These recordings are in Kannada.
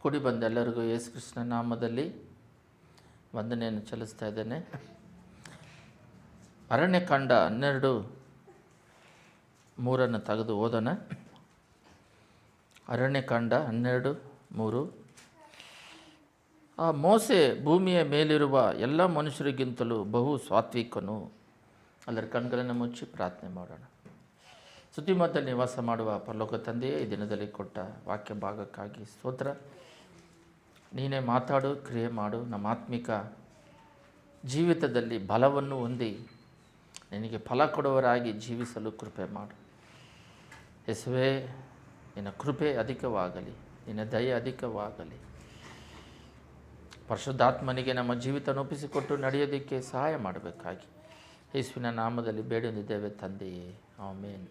ಕೂಡಿ ಬಂದ ಎಲ್ಲರಿಗೂ ಯೇಸು ಕೃಷ್ಣ ನಾಮದಲ್ಲಿ ವಂದನೆಯನ್ನು ಸಲ್ಲಿಸ್ತಾ ಇದ್ದೇನೆ. ಅರಣ್ಯಕಾಂಡ 12:3 ತೆಗೆದು ಓದೋಣ. ಅರಣ್ಯಕಾಂಡ 12:3. ಆ ಮೋಸೆ ಭೂಮಿಯ ಮೇಲಿರುವ ಎಲ್ಲ ಮನುಷ್ಯರಿಗಿಂತಲೂ ಬಹು ಸಾತ್ವಿಕನು. ಎಲ್ಲರ ಕಣ್ಗಳನ್ನು ಮುಚ್ಚಿ ಪ್ರಾರ್ಥನೆ ಮಾಡೋಣ. ಸುದ್ದಿಮಧ್ಯದಲ್ಲಿ ನಿವಾಸ ಮಾಡುವ ಪರಲೋಕ ತಂದೆಯೇ, ಈ ದಿನದಲ್ಲಿ ಕೊಟ್ಟ ವಾಕ್ಯ ಭಾಗಕ್ಕಾಗಿ ಸ್ತೋತ್ರ. ನೀನೇ ಮಾತಾಡು, ಕ್ರಿಯೆ ಮಾಡು. ನಮ್ಮ ಆತ್ಮಿಕ ಜೀವಿತದಲ್ಲಿ ಬಲವನ್ನು ಹೊಂದಿ ನಿನಗೆ ಫಲ ಕೊಡುವರಾಗಿ ಜೀವಿಸಲು ಕೃಪೆ ಮಾಡು. ಯೇಸುವೇ, ನಿನ್ನ ಕೃಪೆ ಅಧಿಕವಾಗಲಿ, ನಿನ್ನ ದಯೆ ಅಧಿಕವಾಗಲಿ. ಪರಿಶುದ್ಧಾತ್ಮನಿಗೆ ನಮ್ಮ ಜೀವಿತ ಒಪ್ಪಿಸಿಕೊಟ್ಟು ನಡೆಯೋದಕ್ಕೆ ಸಹಾಯ ಮಾಡಬೇಕಾಗಿ ಯೇಸುವಿನ ನಾಮದಲ್ಲಿ ಬೇಡಿದ್ದೇವೆ ತಂದೆಯೇ, ಆಮೇನ್.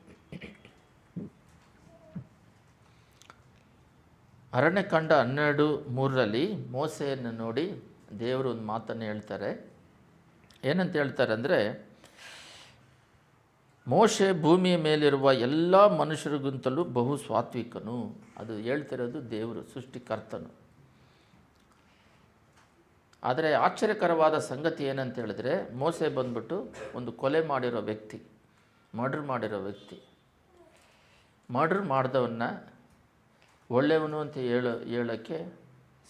ಅರಣ್ಯಕಾಂಡ 12:3 ಮೋಸೆಯನ್ನು ನೋಡಿ ದೇವರು ಒಂದು ಮಾತನ್ನು ಹೇಳ್ತಾರೆ. ಏನಂತ ಹೇಳ್ತಾರೆ ಅಂದರೆ, ಮೋಶೆ ಭೂಮಿಯ ಮೇಲಿರುವ ಎಲ್ಲ ಮನುಷ್ಯರಿಗಿಂತಲೂ ಬಹು ಸಾತ್ವಿಕನು. ಅದು ಹೇಳ್ತಿರೋದು ದೇವರು, ಸೃಷ್ಟಿಕರ್ತನು. ಆದರೆ ಆಶ್ಚರ್ಯಕರವಾದ ಸಂಗತಿ ಏನಂತ ಹೇಳಿದ್ರೆ, ಮೋಸೆ ಬಂದ್ಬಿಟ್ಟು ಒಂದು ಕೊಲೆ ಮಾಡಿರೋ ವ್ಯಕ್ತಿ, ಮರ್ಡರ್ ಮಾಡಿರೋ ವ್ಯಕ್ತಿ. ಮರ್ಡರ್ ಮಾಡಿದವನ್ನ ಒಳ್ಳೆಯವನು ಅಂತ ಹೇಳೋಕ್ಕೆ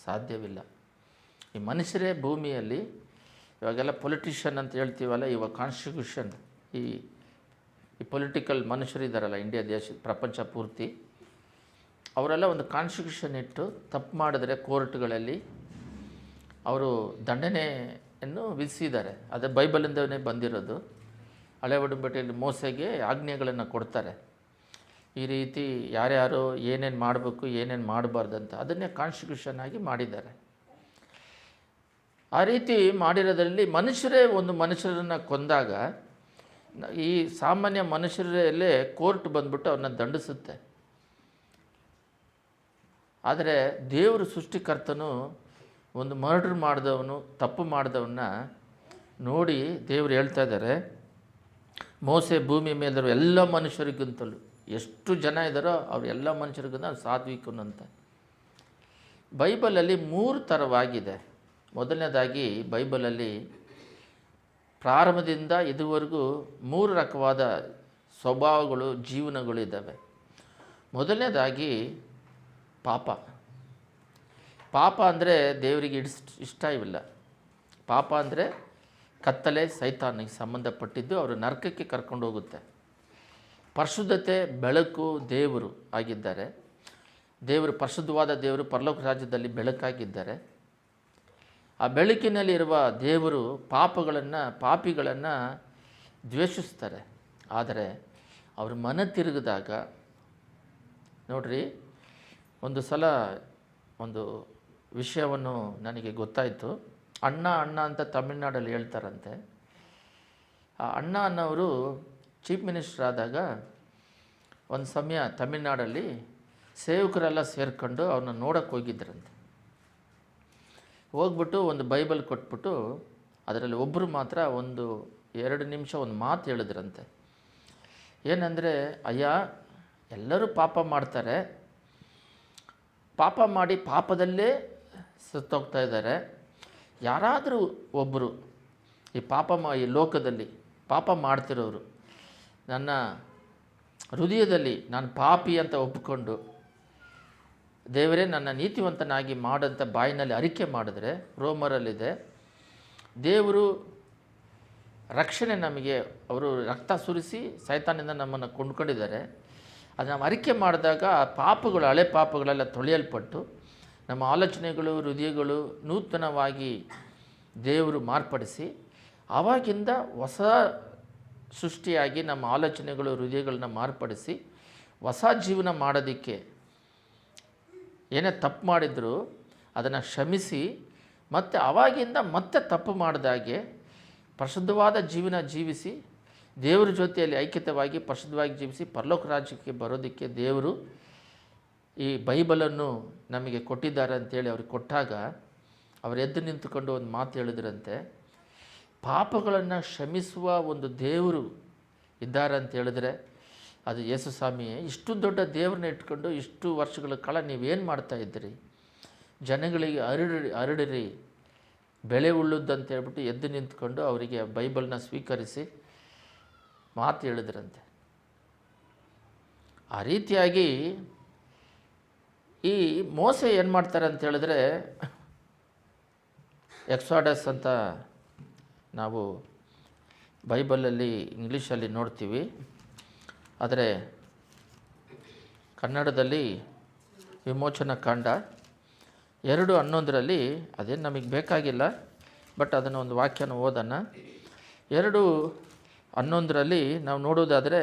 ಸಾಧ್ಯವಿಲ್ಲ. ಈ ಮನುಷ್ಯರೇ ಭೂಮಿಯಲ್ಲಿ, ಇವಾಗೆಲ್ಲ ಪೊಲಿಟಿಷಿಯನ್ ಅಂತ ಹೇಳ್ತೀವಲ್ಲ, ಇವಾಗ ಕಾನ್ಸ್ಟಿಟ್ಯೂಷನ್, ಈ ಪೊಲಿಟಿಕಲ್ ಮನುಷ್ಯರಿದ್ದಾರಲ್ಲ ಇಂಡಿಯಾ ದೇಶ, ಪ್ರಪಂಚ ಪೂರ್ತಿ, ಅವರೆಲ್ಲ ಒಂದು ಕಾನ್ಸ್ಟಿಟ್ಯೂಷನ್ ಇಟ್ಟು ತಪ್ಪು ಮಾಡಿದ್ರೆ ಕೋರ್ಟ್ಗಳಲ್ಲಿ ಅವರು ದಂಡನೆಯನ್ನು ವಿಧಿಸಿದ್ದಾರೆ. ಅದೇ ಬೈಬಲಿಂದನೇ ಬಂದಿರೋದು. ಹಳೆ ಒಡಂಬಡಿಕೆಯಲ್ಲಿ ಮೋಸೆಗೆ ಆಜ್ಞೆಗಳನ್ನು ಕೊಡ್ತಾರೆ. ಈ ರೀತಿ ಯಾರ್ಯಾರು ಏನೇನು ಮಾಡಬೇಕು, ಏನೇನು ಮಾಡಬಾರ್ದಂತ, ಅದನ್ನೇ ಕಾನ್ಸ್ಟಿಟ್ಯೂಷನ್ ಆಗಿ ಮಾಡಿದ್ದಾರೆ. ಆ ರೀತಿ ಮಾಡಿರೋದ್ರಲ್ಲಿ ಮನುಷ್ಯರೇ ಒಂದು ಮನುಷ್ಯರನ್ನು ಕೊಂದಾಗ ಈ ಸಾಮಾನ್ಯ ಮನುಷ್ಯರಲ್ಲೇ ಕೋರ್ಟ್ ಬಂದ್ಬಿಟ್ಟು ಅವ್ರನ್ನ ದಂಡಿಸುತ್ತೆ. ಆದರೆ ದೇವರು ಸೃಷ್ಟಿಕರ್ತನು ಒಂದು ಮರ್ಡರ್ ಮಾಡಿದವನು, ತಪ್ಪು ಮಾಡಿದವನ್ನ ನೋಡಿ ದೇವರು ಹೇಳ್ತಾ ಇದ್ದಾರೆ, ಮೋಸೆ ಭೂಮಿ ಮೇಲಿರೋ ಎಲ್ಲ ಮನುಷ್ಯರಿಗಿಂತಲೂ, ಎಷ್ಟು ಜನ ಇದ್ದಾರೋ ಅವ್ರು ಎಲ್ಲ ಮನುಷ್ಯರಿಗಿಂತ ಸಾತ್ವಿಕನು ಅಂತ. ಬೈಬಲಲ್ಲಿ 3 ಥರವಾಗಿದೆ. ಮೊದಲನೇದಾಗಿ ಬೈಬಲಲ್ಲಿ ಪ್ರಾರಂಭದಿಂದ ಇದುವರೆಗೂ 3 ರಕವಾದ ಸ್ವಭಾವಗಳು, ಜೀವನಗಳು ಇದ್ದಾವೆ. ಮೊದಲನೇದಾಗಿ ಪಾಪ. ಪಾಪ ಅಂದರೆ ದೇವರಿಗೆ ಇಷ್ಟ ಇವಿಲ್ಲ. ಪಾಪ ಅಂದರೆ ಕತ್ತಲೆ, ಸೈತಾನಿಗೆ ಸಂಬಂಧಪಟ್ಟಿದ್ದು, ಅವರು ನರಕಕ್ಕೆ ಕರ್ಕೊಂಡು ಹೋಗುತ್ತೆ. ಪರಿಶುದ್ಧತೆ, ಬೆಳಕು ದೇವರು ಆಗಿದ್ದಾರೆ. ದೇವರು ಪರಿಶುದ್ಧವಾದ ದೇವರು, ಪರಲೋಕ ರಾಜ್ಯದಲ್ಲಿ ಬೆಳಕಾಗಿದ್ದಾರೆ. ಆ ಬೆಳಕಿನಲ್ಲಿರುವ ದೇವರು ಪಾಪಿಗಳನ್ನು ದ್ವೇಷಿಸ್ತಾರೆ. ಆದರೆ ಅವರು ಮನ ತಿರುಗಿದಾಗ ನೋಡ್ರಿ, ಒಂದು ಸಲ ಒಂದು ವಿಷಯವನ್ನು ನನಗೆ ಗೊತ್ತಾಯಿತು. ಅಣ್ಣ ಅಂತ ತಮಿಳ್ನಾಡಲ್ಲಿ ಹೇಳ್ತಾರಂತೆ. ಆ ಅಣ್ಣ ಅನ್ನೋರು ಚೀಫ್ ಮಿನಿಸ್ಟರ್ ಆದಾಗ ಒಂದು ಸಮಯ ತಮಿಳ್ನಾಡಲ್ಲಿ ಸೇವಕರೆಲ್ಲ ಸೇರಿಕೊಂಡು ಅವ್ರನ್ನ ನೋಡೋಕ್ಕೆ ಹೋಗಿದ್ದರಂತೆ. ಹೋಗ್ಬಿಟ್ಟು ಒಂದು ಬೈಬಲ್ ಕೊಟ್ಬಿಟ್ಟು ಅದರಲ್ಲಿ ಒಬ್ಬರು ಮಾತ್ರ 1-2 ನಿಮಿಷ ಒಂದು ಮಾತು ಹೇಳಿದ್ರಂತೆ. ಏನಂದರೆ, ಅಯ್ಯ, ಎಲ್ಲರೂ ಪಾಪ ಮಾಡ್ತಾರೆ, ಪಾಪ ಮಾಡಿ ಪಾಪದಲ್ಲೇ ಸತ್ತೋಗ್ತಾ ಇದ್ದಾರೆ. ಯಾರಾದರೂ ಒಬ್ಬರು ಈ ಲೋಕದಲ್ಲಿ ಪಾಪ ಮಾಡ್ತಿರೋರು ನನ್ನ ಹೃದಯದಲ್ಲಿ ನಾನು ಪಾಪಿ ಅಂತ ಒಪ್ಪಿಕೊಂಡು ದೇವರೇ ನನ್ನ ನೀತಿವಂತನಾಗಿ ಮಾಡಂತ ಬಾಯಿನಲ್ಲಿ ಅರಿಕೆ ಮಾಡಿದ್ರೆ, ರೋಮರಲ್ಲಿದೆ, ದೇವರು ರಕ್ಷಣೆ ನಮಗೆ, ಅವರು ರಕ್ತ ಸುರಿಸಿ ಸೈತಾನಿಂದ ನಮ್ಮನ್ನು ಕೊಂಡ್ಕೊಂಡಿದ್ದಾರೆ. ಅದು ನಾವು ಅರಿಕೆ ಮಾಡಿದಾಗ ಆ ಪಾಪಗಳು, ಹಳೆ ಪಾಪಗಳೆಲ್ಲ ತೊಳೆಯಲ್ಪಟ್ಟು ನಮ್ಮ ಆಲೋಚನೆಗಳು, ಹೃದಯಗಳು ನೂತನವಾಗಿ ದೇವರು ಮಾರ್ಪಡಿಸಿ, ಆವಾಗಿಂದ ಹೊಸ ಸೃಷ್ಟಿಯಾಗಿ ನಮ್ಮ ಆಲೋಚನೆಗಳು, ಹೃದಯಗಳನ್ನ ಮಾರ್ಪಡಿಸಿ ಹೊಸ ಜೀವನ ಮಾಡೋದಕ್ಕೆ, ಏನೇ ತಪ್ಪು ಮಾಡಿದ್ರು ಅದನ್ನು ಕ್ಷಮಿಸಿ, ಮತ್ತು ಆವಾಗಿಂದ ಮತ್ತೆ ತಪ್ಪು ಮಾಡಿದಾಗೆ ಪರಿಶುದ್ಧವಾದ ಜೀವನ ಜೀವಿಸಿ ದೇವರ ಜೊತೆಯಲ್ಲಿ ಐಕ್ಯತವಾಗಿ ಪರಿಶುದ್ಧವಾಗಿ ಜೀವಿಸಿ ಪರಲೋಕ ರಾಜ್ಯಕ್ಕೆ ಬರೋದಕ್ಕೆ ದೇವರು ಈ ಬೈಬಲನ್ನು ನಮಗೆ ಕೊಟ್ಟಿದ್ದಾರೆ ಅಂತೇಳಿ ಅವ್ರಿಗೆ ಕೊಟ್ಟಾಗ ಅವರು ಎದ್ದು ನಿಂತುಕೊಂಡು ಒಂದು ಮಾತು ಹೇಳಿದ್ರಂತೆ, ಪಾಪಗಳನ್ನು ಕ್ಷಮಿಸುವ ಒಂದು ದೇವರು ಇದ್ದಾರೆ ಅಂತ ಹೇಳಿದ್ರೆ ಅದು ಯೇಸು ಸ್ವಾಮಿಯೇ. ಇಷ್ಟು ದೊಡ್ಡ ದೇವ್ರನ್ನ ಇಟ್ಕೊಂಡು ಇಷ್ಟು ವರ್ಷಗಳ ಕಾಲ ನೀವೇನು ಮಾಡ್ತಾಯಿದ್ದೀರಿ? ಜನಗಳಿಗೆ ಹರಡಿರಿ, ಬೆಳೆ ಉಳ್ಳುದಂತ ಹೇಳ್ಬಿಟ್ಟು ಎದ್ದು ನಿಂತ್ಕೊಂಡು ಅವರಿಗೆ ಬೈಬಲ್ನ ಸ್ವೀಕರಿಸಿ ಮಾತು ಹೇಳಿದ್ರಂತೆ. ಆ ರೀತಿಯಾಗಿ ಈ ಮೋಸೆ ಏನು ಮಾಡ್ತಾರೆ ಅಂತ ಹೇಳಿದ್ರೆ, ಎಕ್ಸಾಡಸ್ ಅಂತ ನಾವು ಬೈಬಲಲ್ಲಿ ಇಂಗ್ಲೀಷಲ್ಲಿ ನೋಡ್ತೀವಿ, ಆದರೆ ಕನ್ನಡದಲ್ಲಿ ವಿಮೋಚನಾ ಕಾಂಡ 2:11 ಅದೇನು ನಮಗೆ ಬೇಕಾಗಿಲ್ಲ, ಬಟ್ ಅದನ್ನು ಒಂದು ವಾಕ್ಯನ ಓದೋಣ. 2:11 ನಾವು ನೋಡುವುದಾದರೆ,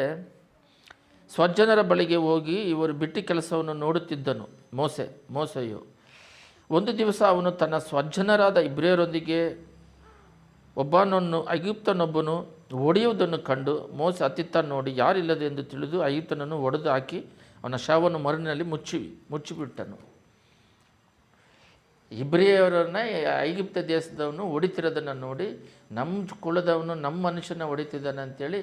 ಸ್ವಜ್ಜನರ ಬಳಿಗೆ ಹೋಗಿ ಇವರು ಬಿಟ್ಟಿ ಕೆಲಸವನ್ನು ನೋಡುತ್ತಿದ್ದನು ಮೋಸೆಯು. ಒಂದು ದಿವಸ ಅವನು ತನ್ನ ಸ್ವಜ್ಜನರಾದ ಇಬ್ರಿಯರೊಂದಿಗೆ ಐಗುಪ್ತನೊಬ್ಬನು ಹೊಡೆಯುವುದನ್ನು ಕಂಡು ಮೋಸೆ ಅತ್ತಿತ್ತ ನೋಡಿ ಯಾರಿಲ್ಲದೆ ಎಂದು ತಿಳಿದು ಐಗುಪ್ತನನ್ನು ಒಡೆದು ಹಾಕಿ ಅವನ ಶವವನ್ನು ಮರಳಿನಲ್ಲಿ ಮುಚ್ಚಿಬಿಟ್ಟನು. ಇಬ್ರಿಯವರನ್ನ ಐಗುಪ್ತ ದೇಶದವನು ಹೊಡಿತಿರೋದನ್ನು ನೋಡಿ ನಮ್ಮ ಕುಲದವನು ನಮ್ಮ ಮನುಷ್ಯನ ಹೊಡಿತಿದ್ದಾನೆ ಅಂಥೇಳಿ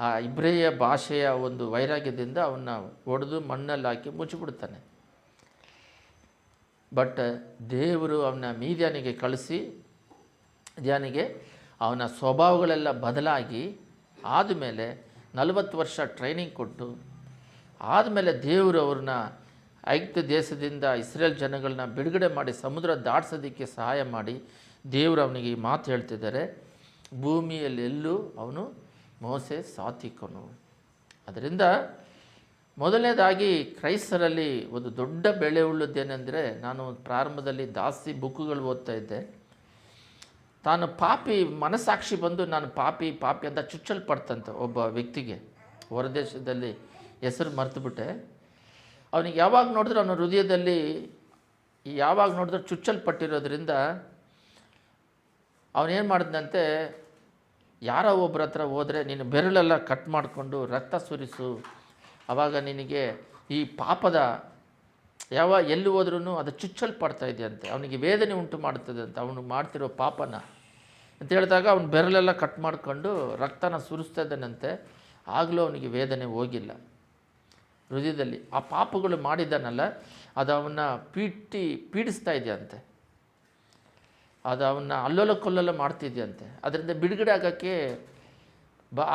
ಆ ಇಬ್ರಿಯ ಭಾಷೆಯ ಒಂದು ವೈರಾಗ್ಯದಿಂದ ಅವನ್ನ ಹೊಡೆದು ಮಣ್ಣಲ್ಲಿ ಹಾಕಿ ಮುಚ್ಚಿಬಿಡ್ತಾನೆ. ಬಟ್ ದೇವರು ಅವನ ಮೀದ್ಯಾನಿಗೆ ಕಳಿಸಿ ಅವನ ಸ್ವಭಾವಗಳೆಲ್ಲ ಬದಲಾಗಿ ಆದಮೇಲೆ 40 ವರ್ಷ ಟ್ರೈನಿಂಗ್ ಕೊಟ್ಟು ಆದಮೇಲೆ ದೇವರು ಅವ್ರನ್ನ ಐಗುಪ್ತ ದೇಶದಿಂದ ಇಸ್ರೇಲ್ ಜನಗಳನ್ನ ಬಿಡುಗಡೆ ಮಾಡಿ ಸಮುದ್ರ ದಾಟಿಸೋದಕ್ಕೆ ಸಹಾಯ ಮಾಡಿ ದೇವರು ಅವನಿಗೆ ಈ ಮಾತು ಹೇಳ್ತಿದ್ದಾರೆ, ಭೂಮಿಯಲ್ಲೆಲ್ಲೂ ಅವನು ಮೋಸೆ ಸಾತ್ವಿಕನು. ಅದರಿಂದ ಮೊದಲನೇದಾಗಿ ಕ್ರೈಸ್ತರಲ್ಲಿ ಒಂದು ದೊಡ್ಡ ಬೆಳೆ ಉಳ್ಳದ್ದೇನೆಂದರೆ, ನಾನು ಪ್ರಾರಂಭದಲ್ಲಿ ಜಾಸ್ತಿ ಬುಕ್ಗಳು ಓದ್ತಾ ಇದ್ದೆ. ತಾನು ಪಾಪಿ ಮನಸ್ಸಾಕ್ಷಿ ಬಂದು ನಾನು ಪಾಪಿ ಅಂತ ಚುಚ್ಚಲ್ಪಡ್ತಂತೆ ಒಬ್ಬ ವ್ಯಕ್ತಿಗೆ. ಹೊರದೇಶದಲ್ಲಿ ಹೆಸರು ಮರೆತುಬಿಟ್ಟೆ. ಅವನಿಗೆ ಯಾವಾಗ ನೋಡಿದ್ರು ಅವನ ಹೃದಯದಲ್ಲಿ ಯಾವಾಗ ನೋಡಿದ್ರು ಚುಚ್ಚಲ್ಪಟ್ಟಿರೋದ್ರಿಂದ ಅವನೇನು ಮಾಡಿದಂತೆ, ಯಾರೋ ಒಬ್ಬರ ಹತ್ರ ಹೋದರೆ ನೀನು ಬೆರಳೆಲ್ಲ ಕಟ್ ಮಾಡಿಕೊಂಡು ರಕ್ತ ಸುರಿಸು, ಆವಾಗ ನಿನಗೆ ಈ ಪಾಪದ ಎಲ್ಲಿ ಹೋದ್ರೂ ಅದು ಚುಚ್ಚಲ್ಪಡ್ತಾ ಇದೆಯಂತೆ, ಅವನಿಗೆ ವೇದನೆ ಉಂಟು ಮಾಡ್ತದೆ ಅಂತ, ಅವನು ಮಾಡ್ತಿರೋ ಪಾಪನ ಅಂತ ಹೇಳಿದಾಗ ಅವನು ಬೆರಳೆಲ್ಲ ಕಟ್ ಮಾಡಿಕೊಂಡು ರಕ್ತನ ಸುರಿಸ್ತಾ ಇದ್ದಾನಂತೆ. ಆಗಲೂ ಅವನಿಗೆ ವೇದನೆ ಹೋಗಿಲ್ಲ ಹೃದಯದಲ್ಲಿ. ಆ ಪಾಪಗಳು ಮಾಡಿದ್ದಾನಲ್ಲ, ಅದು ಅವನ್ನ ಪೀಡಿಸ್ತಾ ಇದೆಯಂತೆ, ಅದು ಅವನ್ನ ಅಲ್ಲೋಲ ಕೊಲ್ಲೋಲ ಮಾಡ್ತಿದೆಯಂತೆ. ಅದರಿಂದ ಬಿಡುಗಡೆ ಆಗೋಕ್ಕೆ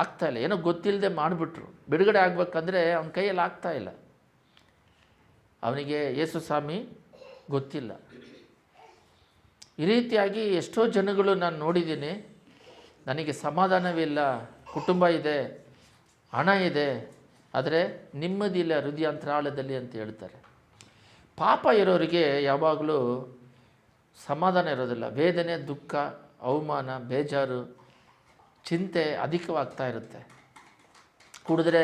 ಆಗ್ತಾಯಿಲ್ಲ. ಏನೋ ಗೊತ್ತಿಲ್ಲದೆ ಮಾಡಿಬಿಟ್ರು. ಬಿಡುಗಡೆ ಆಗಬೇಕಂದ್ರೆ ಅವನ ಕೈಯಲ್ಲಿ ಆಗ್ತಾಯಿಲ್ಲ. ಅವನಿಗೆ ಯೇಸು ಸ್ವಾಮಿ ಗೊತ್ತಿಲ್ಲ. ಈ ರೀತಿಯಾಗಿ ಎಷ್ಟೋ ಜನಗಳು ನಾನು ನೋಡಿದ್ದೀನಿ, ನನಗೆ ಸಮಾಧಾನವಿಲ್ಲ, ಕುಟುಂಬ ಇದೆ, ಹಣ ಇದೆ, ಆದರೆ ನೆಮ್ಮದಿಲ್ಲ ಹೃದಯಾಂತರಾಳದಲ್ಲಿ ಅಂತ ಹೇಳ್ತಾರೆ. ಪಾಪ ಇರೋರಿಗೆ ಯಾವಾಗಲೂ ಸಮಾಧಾನ ಇರೋದಿಲ್ಲ. ವೇದನೆ, ದುಃಖ, ಅವಮಾನ, ಬೇಜಾರು, ಚಿಂತೆ ಅಧಿಕವಾಗ್ತಾ ಇರುತ್ತೆ. ಕುಡಿದ್ರೆ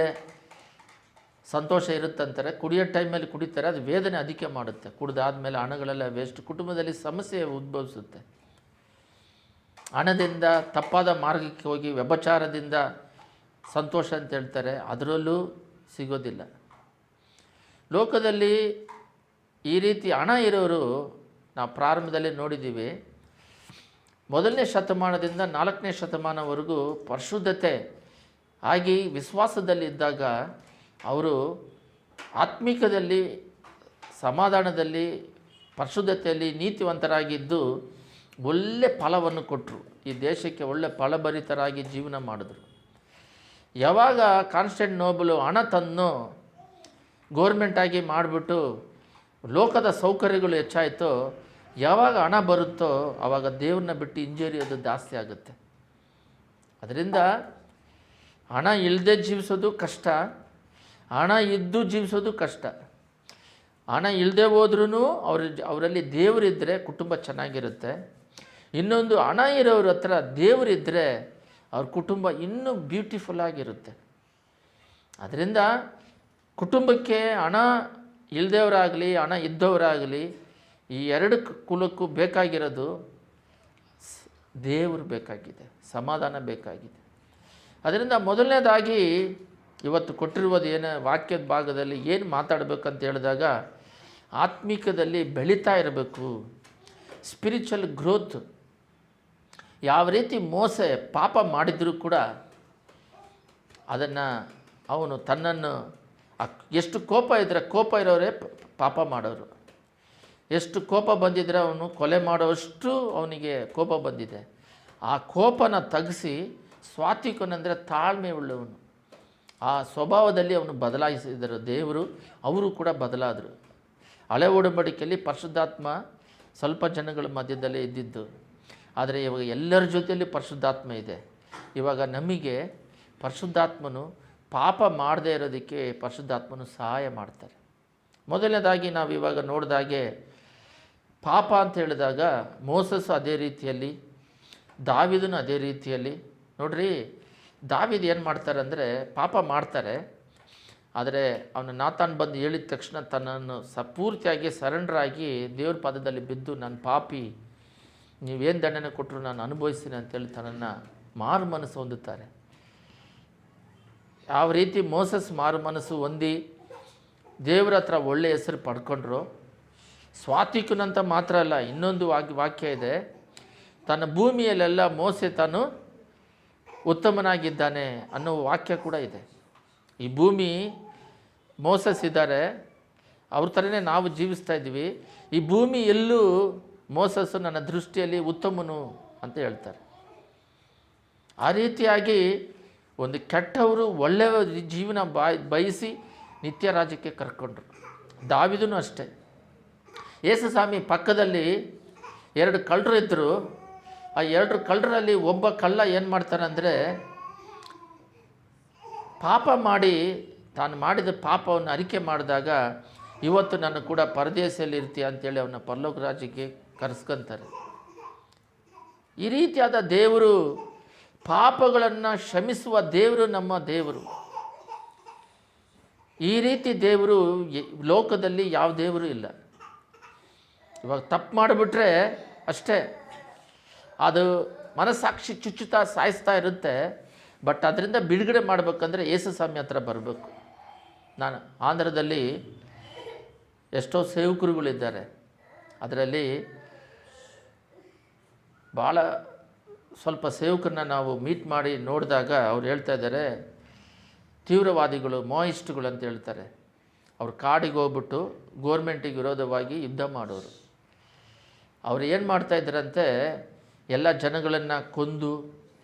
ಸಂತೋಷ ಇರುತ್ತಂತಾರೆ, ಕುಡಿಯೋ ಟೈಮಲ್ಲಿ ಕುಡಿತಾರೆ, ಅದು ವೇದನೆ ಅಧಿಕ ಮಾಡುತ್ತೆ. ಕುಡಿದಾದ್ಮೇಲೆ ಹಣಗಳೆಲ್ಲ ವೇಸ್ಟ್, ಕುಟುಂಬದಲ್ಲಿ ಸಮಸ್ಯೆ ಉದ್ಭವಿಸುತ್ತೆ. ಹಣದಿಂದ ತಪ್ಪಾದ ಮಾರ್ಗಕ್ಕೆ ಹೋಗಿ ವ್ಯಭಿಚಾರದಿಂದ ಸಂತೋಷ ಅಂತ ಹೇಳ್ತಾರೆ, ಅದರಲ್ಲೂ ಸಿಗೋದಿಲ್ಲ. ಲೋಕದಲ್ಲಿ ಈ ರೀತಿ ಹಣ ಇರೋರು ನಾವು ಪ್ರಾರಂಭದಲ್ಲಿ ನೋಡಿದ್ದೀವಿ. 1ನೇ ಶತಮಾನದಿಂದ 4ನೇ ಶತಮಾನವರೆಗೂ ಪರಿಶುದ್ಧತೆ ಆಗಿ ವಿಶ್ವಾಸದಲ್ಲಿ ಇದ್ದಾಗ ಅವರು ಆತ್ಮಿಕದಲ್ಲಿ, ಸಮಾಧಾನದಲ್ಲಿ, ಪರಿಶುದ್ಧತೆಯಲ್ಲಿ ನೀತಿವಂತರಾಗಿದ್ದು ಒಳ್ಳೆ ಫಲವನ್ನು ಕೊಟ್ಟರು. ಈ ದೇಶಕ್ಕೆ ಒಳ್ಳೆ ಫಲಭರಿತರಾಗಿ ಜೀವನ ಮಾಡಿದ್ರು. ಯಾವಾಗ ಕಾನ್ಸ್ಟಂಟಿನೋಬಲ್ ಹಣ ತಂದು ಗೋರ್ಮೆಂಟಾಗಿ ಮಾಡಿಬಿಟ್ಟು ಲೋಕದ ಸೌಕರ್ಯಗಳು ಹೆಚ್ಚಾಯಿತೋ, ಯಾವಾಗ ಹಣ ಬರುತ್ತೋ ಆವಾಗ ದೇವ್ರನ್ನ ಬಿಟ್ಟು ಹಿಂಜರಿಯೋದು ಜಾಸ್ತಿ ಆಗುತ್ತೆ. ಅದರಿಂದ ಹಣ ಇಲ್ಲದೆ ಜೀವಿಸೋದು ಕಷ್ಟ, ಹಣ ಇದ್ದು ಜೀವಿಸೋದು ಕಷ್ಟ. ಹಣ ಇಲ್ಲದೆ ಹೋದ್ರೂ ಅವರಲ್ಲಿ ದೇವರಿದ್ದರೆ ಕುಟುಂಬ ಚೆನ್ನಾಗಿರುತ್ತೆ. ಇನ್ನೊಂದು, ಹಣ ಇರೋರ ಹತ್ರ ದೇವರಿದ್ದರೆ ಅವ್ರ ಕುಟುಂಬ ಇನ್ನೂ ಬ್ಯೂಟಿಫುಲ್ ಆಗಿರುತ್ತೆ. ಅದರಿಂದ ಕುಟುಂಬಕ್ಕೆ ಹಣ ಇಲ್ಲದವರಾಗಲಿ ಹಣ ಇದ್ದವರಾಗಲಿ ಈ ಎರಡು ಕುಲಕ್ಕೂ ಬೇಕಾಗಿರೋದು ದೇವರು ಬೇಕಾಗಿದೆ, ಸಮಾಧಾನ ಬೇಕಾಗಿದೆ. ಅದರಿಂದ ಮೊದಲನೇದಾಗಿ ಇವತ್ತು ಕೊಟ್ಟಿರುವುದು ಏನು ವಾಕ್ಯದ ಭಾಗದಲ್ಲಿ ಏನು ಮಾತಾಡಬೇಕಂತ ಹೇಳಿದಾಗ, ಆತ್ಮಿಕದಲ್ಲಿ ಬೆಳೀತಾ ಇರಬೇಕು, ಸ್ಪಿರಿಚುವಲ್ ಗ್ರೋತ್. ಯಾವ ರೀತಿ ಮೋಸೆ ಪಾಪ ಮಾಡಿದರೂ ಕೂಡ ಅದನ್ನು ಅವನು ತನ್ನನ್ನು ಎಷ್ಟು ಕೋಪ ಇದ್ದರೆ, ಕೋಪ ಇರೋರೇ ಪಾಪ ಮಾಡೋರು. ಎಷ್ಟು ಕೋಪ ಬಂದಿದ್ರೆ ಅವನು ಕೊಲೆ ಮಾಡೋಷ್ಟು ಅವನಿಗೆ ಕೋಪ ಬಂದಿದೆ. ಆ ಕೋಪನ ತಗ್ಗಿಸಿ ಸ್ವಾತಿಕನಂದರೆ ತಾಳ್ಮೆ ಉಳ್ಳವನು. ಆ ಸ್ವಭಾವದಲ್ಲಿ ಅವನು ಬದಲಾಯಿಸಿದರು ದೇವರು. ಅವರು ಕೂಡ ಬದಲಾದರು. ಹಳೆ ಒಡಂಬಡಿಕೆಯಲ್ಲಿ ಪರಿಶುದ್ಧಾತ್ಮ ಸ್ವಲ್ಪ ಜನಗಳ ಮಧ್ಯದಲ್ಲೇ ಇದ್ದಿದ್ದು, ಆದರೆ ಇವಾಗ ಎಲ್ಲರ ಜೊತೆಯಲ್ಲಿ ಪರಿಶುದ್ಧಾತ್ಮ ಇದೆ. ಇವಾಗ ನಮಗೆ ಪರಿಶುದ್ಧಾತ್ಮನು ಪಾಪ ಮಾಡದೇ ಇರೋದಕ್ಕೆ ಪರಿಶುದ್ಧಾತ್ಮನು ಸಹಾಯ ಮಾಡ್ತಾರೆ. ಮೊದಲನೇದಾಗಿ ನಾವು ಇವಾಗ ನೋಡಿದಾಗೆ ಪಾಪ ಅಂತ ಹೇಳಿದಾಗ ಮೋಸಸ್ ಅದೇ ರೀತಿಯಲ್ಲಿ, ದಾವೀದನು ಅದೇ ರೀತಿಯಲ್ಲಿ. ನೋಡ್ರಿ, ದಾವೀದ್ ಏನು ಮಾಡ್ತಾರೆ ಅಂದರೆ ಪಾಪ ಮಾಡ್ತಾರೆ, ಆದರೆ ಅವನು ನಾತಾನ್ ಬಂದು ಹೇಳಿದ ತಕ್ಷಣ ತನ್ನನ್ನು ಪೂರ್ತಿಯಾಗಿ ಸರೆಂಡರ್ ಆಗಿ ದೇವ್ರ ಪಾದದಲ್ಲಿ ಬಿದ್ದು, ನಾನು ಪಾಪಿ, ನೀವೇನು ದಂಡನೆ ಕೊಟ್ಟರು ನಾನು ಅನುಭವಿಸ್ತೀನಿ ಅಂತೇಳಿ ತನ್ನನ್ನು ಮಾರು ಮನಸ್ಸು ಹೊಂದುತ್ತಾರೆ. ಯಾವ ರೀತಿ ಮೋಸಸ್ ಮಾರು ಮನಸ್ಸು ಹೊಂದಿ ದೇವರ ಹತ್ರ ಒಳ್ಳೆಯ ಹೆಸರು ಪಡ್ಕೊಂಡ್ರು. ಸ್ವಾತಿಕನಂತ ಮಾತ್ರ ಅಲ್ಲ, ಇನ್ನೊಂದು ವಾಕ್ಯ ಇದೆ, ತನ್ನ ಭೂಮಿಯಲ್ಲೆಲ್ಲ ಮೋಸೆ ತಾನು ಉತ್ತಮನಾಗಿದ್ದಾನೆ ಅನ್ನೋ ವಾಕ್ಯ ಕೂಡ ಇದೆ. ಈ ಭೂಮಿ ಮೋಸಸ್ ಇದ್ದಾರೆ, ಅವ್ರ ಥರನೇ ನಾವು ಜೀವಿಸ್ತಾ ಇದ್ದೀವಿ. ಈ ಭೂಮಿ ಎಲ್ಲೂ ಮೋಸಸ್ಸು ನನ್ನ ದೃಷ್ಟಿಯಲ್ಲಿ ಉತ್ತಮನು ಅಂತ ಹೇಳ್ತಾರೆ. ಆ ರೀತಿಯಾಗಿ ಒಂದು ಕೆಟ್ಟವರು ಒಳ್ಳೆಯ ಜೀವನ ಬಯಸಿ ನಿತ್ಯ ರಾಜ್ಯಕ್ಕೆ ಕರ್ಕೊಂಡ್ರು. ದಾವೀದನು ಅಷ್ಟೇ. ಯೇಸು ಸ್ವಾಮಿ ಪಕ್ಕದಲ್ಲಿ 2 ಕಳ್ಳರು ಇದ್ದರು. ಆ 2 ಕಳ್ಳರಲ್ಲಿ ಒಬ್ಬ ಕಳ್ಳ ಏನು ಮಾಡ್ತಾನೆ ಅಂದರೆ, ಪಾಪ ಮಾಡಿ ತಾನು ಮಾಡಿದ ಪಾಪವನ್ನು ಅರಿಕೆ ಮಾಡಿದಾಗ, ಇವತ್ತು ನಾನು ಕೂಡ ಪರದೇಶದಲ್ಲಿ ಇರ್ತೀಯ ಅಂತೇಳಿ ಅವನ ಪರಲೋಕ ರಾಜ್ಯಕ್ಕೆ ಕರೆಸ್ಕೊಂತಾರೆ. ಈ ರೀತಿಯಾದ ದೇವರು, ಪಾಪಗಳನ್ನು ಕ್ಷಮಿಸುವ ದೇವರು ನಮ್ಮ ದೇವರು. ಈ ರೀತಿ ದೇವರು ಲೋಕದಲ್ಲಿ ಯಾವ ದೇವರು ಇಲ್ಲ. ಇವಾಗ ತಪ್ಪು ಮಾಡಿಬಿಟ್ರೆ ಅಷ್ಟೇ, ಅದು ಮನಸ್ಸಾಕ್ಷಿ ಚುಚ್ಚುತ್ತಾ ಸಾಯಿಸ್ತಾ ಇರುತ್ತೆ. ಬಟ್ ಅದರಿಂದ ಬಿಡುಗಡೆ ಮಾಡಬೇಕಂದ್ರೆ ಯೇಸು ಸ್ವಾಮಿ ಹತ್ರ ಬರಬೇಕು. ನಾನು ಆಂಧ್ರದಲ್ಲಿ ಎಷ್ಟೋ ಸೇವಕರುಗಳಿದ್ದಾರೆ, ಅದರಲ್ಲಿ ಭಾಳ ಸ್ವಲ್ಪ ಸೇವಕರನ್ನ ನಾವು ಮೀಟ್ ಮಾಡಿ ನೋಡಿದಾಗ ಅವ್ರು ಹೇಳ್ತಾ ಇದ್ದಾರೆ, ತೀವ್ರವಾದಿಗಳು, ಮಾಯಿಸ್ಟ್ಗಳು ಅಂತ ಹೇಳ್ತಾರೆ. ಅವ್ರು ಕಾಡಿಗೆ ಹೋಗ್ಬಿಟ್ಟು ಗೋರ್ಮೆಂಟಿಗೆ ವಿರೋಧವಾಗಿ ಯುದ್ಧ ಮಾಡೋರು. ಅವ್ರು ಏನು ಮಾಡ್ತಾಯಿದ್ರಂತೆ, ಎಲ್ಲ ಜನಗಳನ್ನು ಕೊಂದು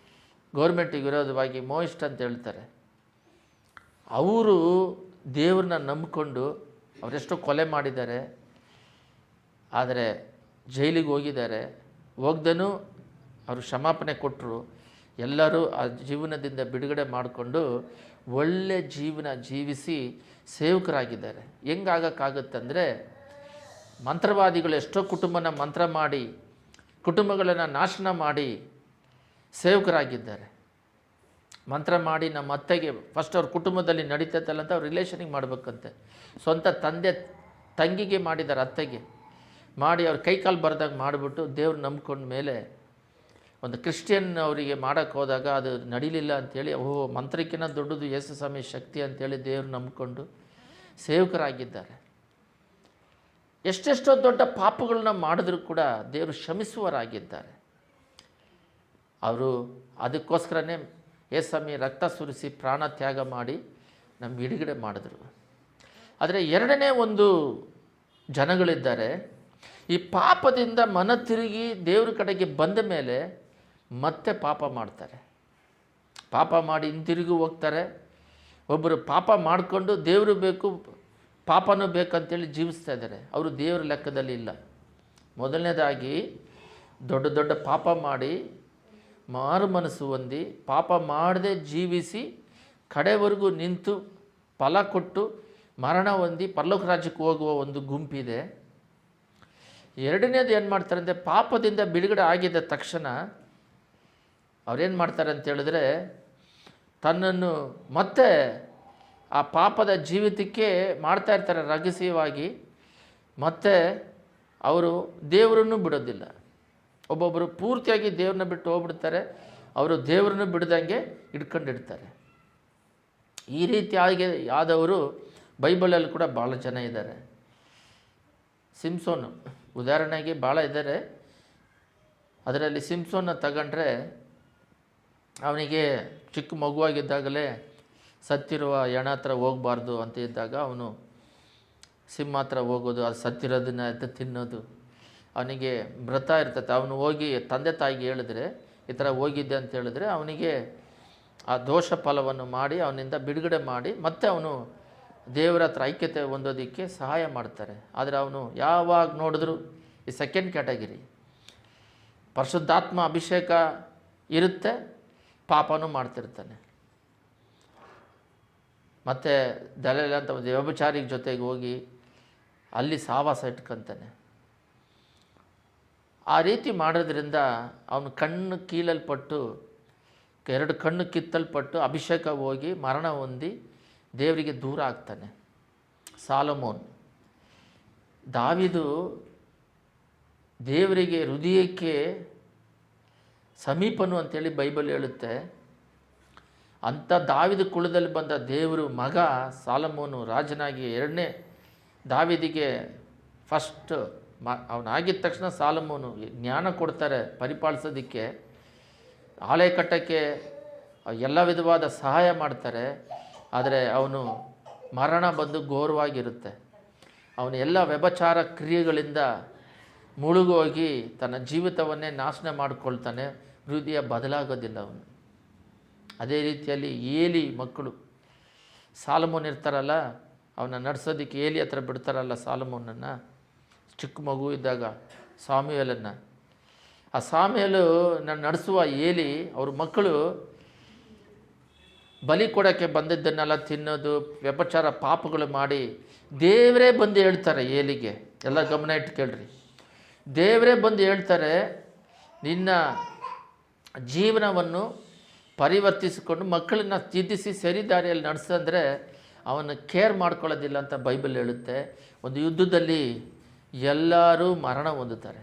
ಗೌರ್ಮೆಂಟಿಗೆ ವಿರೋಧವಾಗಿ ಮಾಯಿಸ್ಟ್ ಅಂತ ಹೇಳ್ತಾರೆ. ಅವರು ದೇವ್ರನ್ನ ನಂಬಿಕೊಂಡು ಅವರೆಷ್ಟೋ ಕೊಲೆ ಮಾಡಿದ್ದಾರೆ, ಆದರೆ ಜೈಲಿಗೆ ಹೋಗಿದ್ದಾರೆ. ಹೋಗ್ದೂ ಅವರು ಕ್ಷಮಾಪಣೆ ಕೊಟ್ಟರು. ಎಲ್ಲರೂ ಆ ಜೀವನದಿಂದ ಬಿಡುಗಡೆ ಮಾಡಿಕೊಂಡು ಒಳ್ಳೆ ಜೀವನ ಜೀವಿಸಿ ಸೇವಕರಾಗಿದ್ದಾರೆ. ಹೆಂಗಾಗಕ್ಕಾಗುತ್ತಂದರೆ, ಮಂತ್ರವಾದಿಗಳು ಎಷ್ಟೋ ಕುಟುಂಬನ ಮಂತ್ರ ಮಾಡಿ ಕುಟುಂಬಗಳನ್ನು ನಾಶನ ಮಾಡಿ ಸೇವಕರಾಗಿದ್ದಾರೆ. ಮಂತ್ರ ಮಾಡಿ ನಮ್ಮ ಅತ್ತೆಗೆ ಫಸ್ಟ್ ಅವ್ರ ಕುಟುಂಬದಲ್ಲಿ ನಡೀತೈತಲ್ಲ ಅಂತ ಅವ್ರು ರಿಲೇಷನಿಗೆ ಮಾಡಬೇಕಂತೆ. ಸ್ವಂತ ತಂಗಿಗೆ ಮಾಡಿದ್ದಾರೆ, ಅತ್ತೆಗೆ ಮಾಡಿ ಅವ್ರ ಕೈಕಾಲು ಬರೆದಾಗ ಮಾಡಿಬಿಟ್ಟು ದೇವ್ರು ನಂಬ್ಕೊಂಡ ಮೇಲೆ ಒಂದು ಕ್ರಿಶ್ಚಿಯನ್ ಅವರಿಗೆ ಮಾಡೋಕ್ಕೆ ಹೋದಾಗ ಅದು ನಡೀಲಿಲ್ಲ ಅಂಥೇಳಿ, ಓಹೋ ಮಂತ್ರಕ್ಕಿಂತ ದೊಡ್ಡದು ಯೇಸು ಸ್ವಾಮಿ ಶಕ್ತಿ ಅಂಥೇಳಿ ದೇವ್ರು ನಂಬಿಕೊಂಡು ಸೇವಕರಾಗಿದ್ದಾರೆ. ಎಷ್ಟೆಷ್ಟೋ ದೊಡ್ಡ ಪಾಪಗಳನ್ನ ಮಾಡಿದ್ರೂ ಕೂಡ ದೇವರು ಕ್ಷಮಿಸುವರಾಗಿದ್ದಾರೆ. ಅವರು ಅದಕ್ಕೋಸ್ಕರನೇ ಯೇಸು ಸ್ವಾಮಿ ರಕ್ತ ಸುರಿಸಿ ಪ್ರಾಣ ತ್ಯಾಗ ಮಾಡಿ ನಮ್ಮ ಬಿಡುಗಡೆ ಮಾಡಿದ್ರು. ಆದರೆ ಎರಡನೇ ಒಂದು ಜನಗಳಿದ್ದಾರೆ, ಈ ಪಾಪದಿಂದ ಮನ ತಿರುಗಿ ದೇವ್ರ ಕಡೆಗೆ ಬಂದ ಮೇಲೆ ಮತ್ತೆ ಪಾಪ ಮಾಡ್ತಾರೆ. ಪಾಪ ಮಾಡಿ ಹಿಂತಿರುಗಿ ಹೋಗ್ತಾರೆ. ಒಬ್ಬರು ಪಾಪ ಮಾಡಿಕೊಂಡು ದೇವರು ಬೇಕು ಪಾಪನೂ ಬೇಕಂತೇಳಿ ಜೀವಿಸ್ತಾ ಇದ್ದಾರೆ. ಅವರು ದೇವರ ಲೆಕ್ಕದಲ್ಲಿ ಇಲ್ಲ. ಮೊದಲನೇದಾಗಿ ದೊಡ್ಡ ದೊಡ್ಡ ಪಾಪ ಮಾಡಿ ಮಾರು ಮನಸ್ಸು ಹೊಂದಿ ಪಾಪ ಮಾಡದೆ ಜೀವಿಸಿ ಕಡೆವರೆಗೂ ನಿಂತು ಫಲ ಕೊಟ್ಟು ಮರಣ ಹೊಂದಿ ಪರಲೋಕ ರಾಜ್ಯಕ್ಕೆ ಹೋಗುವ ಒಂದು ಗುಂಪಿದೆ. ಎರಡನೇದು ಏನು ಮಾಡ್ತಾರೆ ಅಂದರೆ, ಪಾಪದಿಂದ ಬಿಡುಗಡೆ ಆಗಿದ್ದ ತಕ್ಷಣ ಅವ್ರೇನು ಮಾಡ್ತಾರೆ ಅಂತ ಹೇಳಿದ್ರೆ, ತನ್ನನ್ನು ಮತ್ತೆ ಆ ಪಾಪದ ಜೀವಿತಕ್ಕೆ ಮಾಡ್ತಾ ಇರ್ತಾರೆ ರಹಸ್ಯವಾಗಿ. ಮತ್ತು ಅವರು ದೇವರನ್ನು ಬಿಡೋದಿಲ್ಲ. ಒಬ್ಬೊಬ್ಬರು ಪೂರ್ತಿಯಾಗಿ ದೇವ್ರನ್ನ ಬಿಟ್ಟು ಹೋಗ್ಬಿಡ್ತಾರೆ, ಅವರು ದೇವರನ್ನು ಬಿಡ್ದಂಗೆ ಹಿಡ್ಕೊಂಡಿರ್ತಾರೆ. ಈ ರೀತಿಯಾಗಿ ಆದವರು ಬೈಬಲಲ್ಲಿ ಕೂಡ ಭಾಳ ಜನ ಇದ್ದಾರೆ. ಸಿಂಸೋನು ಉದಾಹರಣೆಗೆ ಭಾಳ ಇದ್ದಾರೆ. ಅದರಲ್ಲಿ ಸಿಂಸೋನ್ನ ತಗೊಂಡ್ರೆ, ಅವನಿಗೆ ಚಿಕ್ಕ ಮಗುವಾಗಿದ್ದಾಗಲೇ ಸತ್ತಿರುವ ಹೆಣ ಹತ್ರ ಹೋಗಬಾರ್ದು ಅಂತ ಇದ್ದಾಗ ಅವನು ಸಿಂಹ ಹತ್ರ ಹೋಗೋದು, ಅದು ಸತ್ತಿರೋದನ್ನ ಎದ್ದು ತಿನ್ನೋದು. ಅವನಿಗೆ ವ್ರತ ಇರ್ತದೆ. ಅವನು ಹೋಗಿ ತಂದೆ ತಾಯಿಗೆ ಹೇಳಿದ್ರೆ, ಈ ಥರ ಹೋಗಿದ್ದೆ ಅಂತ ಹೇಳಿದ್ರೆ ಅವನಿಗೆ ಆ ದೋಷ ಫಲವನ್ನು ಮಾಡಿ ಅವನಿಂದ ಬಿಡುಗಡೆ ಮಾಡಿ ಮತ್ತೆ ಅವನು ದೇವರ ಹತ್ರ ಐಕ್ಯತೆ ಹೊಂದೋದಕ್ಕೆ ಸಹಾಯ ಮಾಡ್ತಾರೆ. ಆದರೆ ಅವನು ಯಾವಾಗ ನೋಡಿದ್ರು ಈ ಸೆಕೆಂಡ್ ಕ್ಯಾಟಗಿರಿ, ಪರಿಶುದ್ಧಾತ್ಮ ಅಭಿಷೇಕ ಇರುತ್ತೆ, ಪಾಪನೂ ಮಾಡ್ತಿರ್ತಾನೆ. ಮತ್ತು ದಲೆಲ ಅಂತ ಒಂದು ವ್ಯಭಿಚಾರಿಗಳ ಜೊತೆಗೆ ಹೋಗಿ ಅಲ್ಲಿ ಸಹವಾಸ ಇಟ್ಕೊತಾನೆ. ಆ ರೀತಿ ಮಾಡೋದ್ರಿಂದ ಅವನು ಕಣ್ಣು ಕೀಳಲ್ಪಟ್ಟು, 2 ಕಣ್ಣು ಕಿತ್ತಲ್ಪಟ್ಟು ಅಭಿಷೇಕ ಹೋಗಿ ಮರಣ ಹೊಂದಿ ದೇವರಿಗೆ ದೂರ ಆಗ್ತಾನೆ. ಸಾಲಮೋನ್, ದಾವೀದು ದೇವರಿಗೆ ಹೃದಯಕ್ಕೆ ಸಮೀಪನು ಅಂತೇಳಿ ಬೈಬಲ್ ಹೇಳುತ್ತೆ. ಅಂಥ ದಾವೀದ ಕುಲದಲ್ಲಿ ಬಂದ ದೇವರು ಮಗ ಸಾಲಮೋನು ರಾಜನಾಗಿ 2ನೇ ದಾವೀದಿಗೆ ಫಸ್ಟ್ ಅವನಾಗಿದ್ದ ತಕ್ಷಣ ಸಾಲಮೋನು ಜ್ಞಾನ ಕೊಡ್ತಾರೆ ಪರಿಪಾಲಿಸೋದಕ್ಕೆ, ಆಳೆ ಕಟ್ಟಕ್ಕೆ ಎಲ್ಲ ವಿಧವಾದ ಸಹಾಯ ಮಾಡ್ತಾರೆ. ಆದರೆ ಅವನು ಮರಣ ಬಂದು ಘೋರವಾಗಿರುತ್ತೆ. ಅವನು ಎಲ್ಲ ವ್ಯಭಿಚಾರ ಕ್ರಿಯೆಗಳಿಂದ ಮುಳುಗೋಗಿ ತನ್ನ ಜೀವಿತವನ್ನೇ ನಾಶನ ಮಾಡಿಕೊಳ್ತಾನೆ. ಹೃದಯ ಬದಲಾಗೋದಿಲ್ಲ ಅವನು. ಅದೇ ರೀತಿಯಲ್ಲಿ ಏಲಿ ಮಕ್ಕಳು ಸಾಲಮೋನ್ ಇರ್ತಾರಲ್ಲ, ಅವನ್ನ ನಡೆಸೋದಕ್ಕೆ ಏಲಿ ಹತ್ರ ಬಿಡ್ತಾರಲ್ಲ ಸಾಲಮೋನನ್ನು, ಚಿಕ್ಕ ಮಗು ಇದ್ದಾಗ ಸಾಮುವೇಲನ್ನು. ಆ ಸಾಮುವೇಲು ನಡೆಸುವ ಏಲಿ ಅವ್ರ ಮಕ್ಕಳು ಬಲಿ ಕೊಡೋಕ್ಕೆ ಬಂದಿದ್ದನ್ನೆಲ್ಲ ತಿನ್ನೋದು, ವ್ಯಭಿಚಾರ ಪಾಪಗಳು ಮಾಡಿ ದೇವರೇ ಬಂದು ಹೇಳ್ತಾರೆ ಏಲಿಗೆ. ಎಲ್ಲ ಗಮನ ಇಟ್ಟು ಕೇಳ್ರಿ. ದೇವರೇ ಬಂದು ಹೇಳ್ತಾರೆ, ನಿನ್ನ ಜೀವನವನ್ನು ಪರಿವರ್ತಿಸಿಕೊಂಡು ಮಕ್ಕಳನ್ನ ತಿದ್ದಿಸಿ ಸರಿ ದಾರಿಯಲ್ಲಿ ನಡೆಸಂದರೆ ಅವನು ಕೇರ್ ಮಾಡ್ಕೊಳ್ಳೋದಿಲ್ಲ ಅಂತ ಬೈಬಲ್ ಹೇಳುತ್ತೆ. ಒಂದು ಯುದ್ಧದಲ್ಲಿ ಎಲ್ಲರೂ ಮರಣ ಹೊಂದುತ್ತಾರೆ.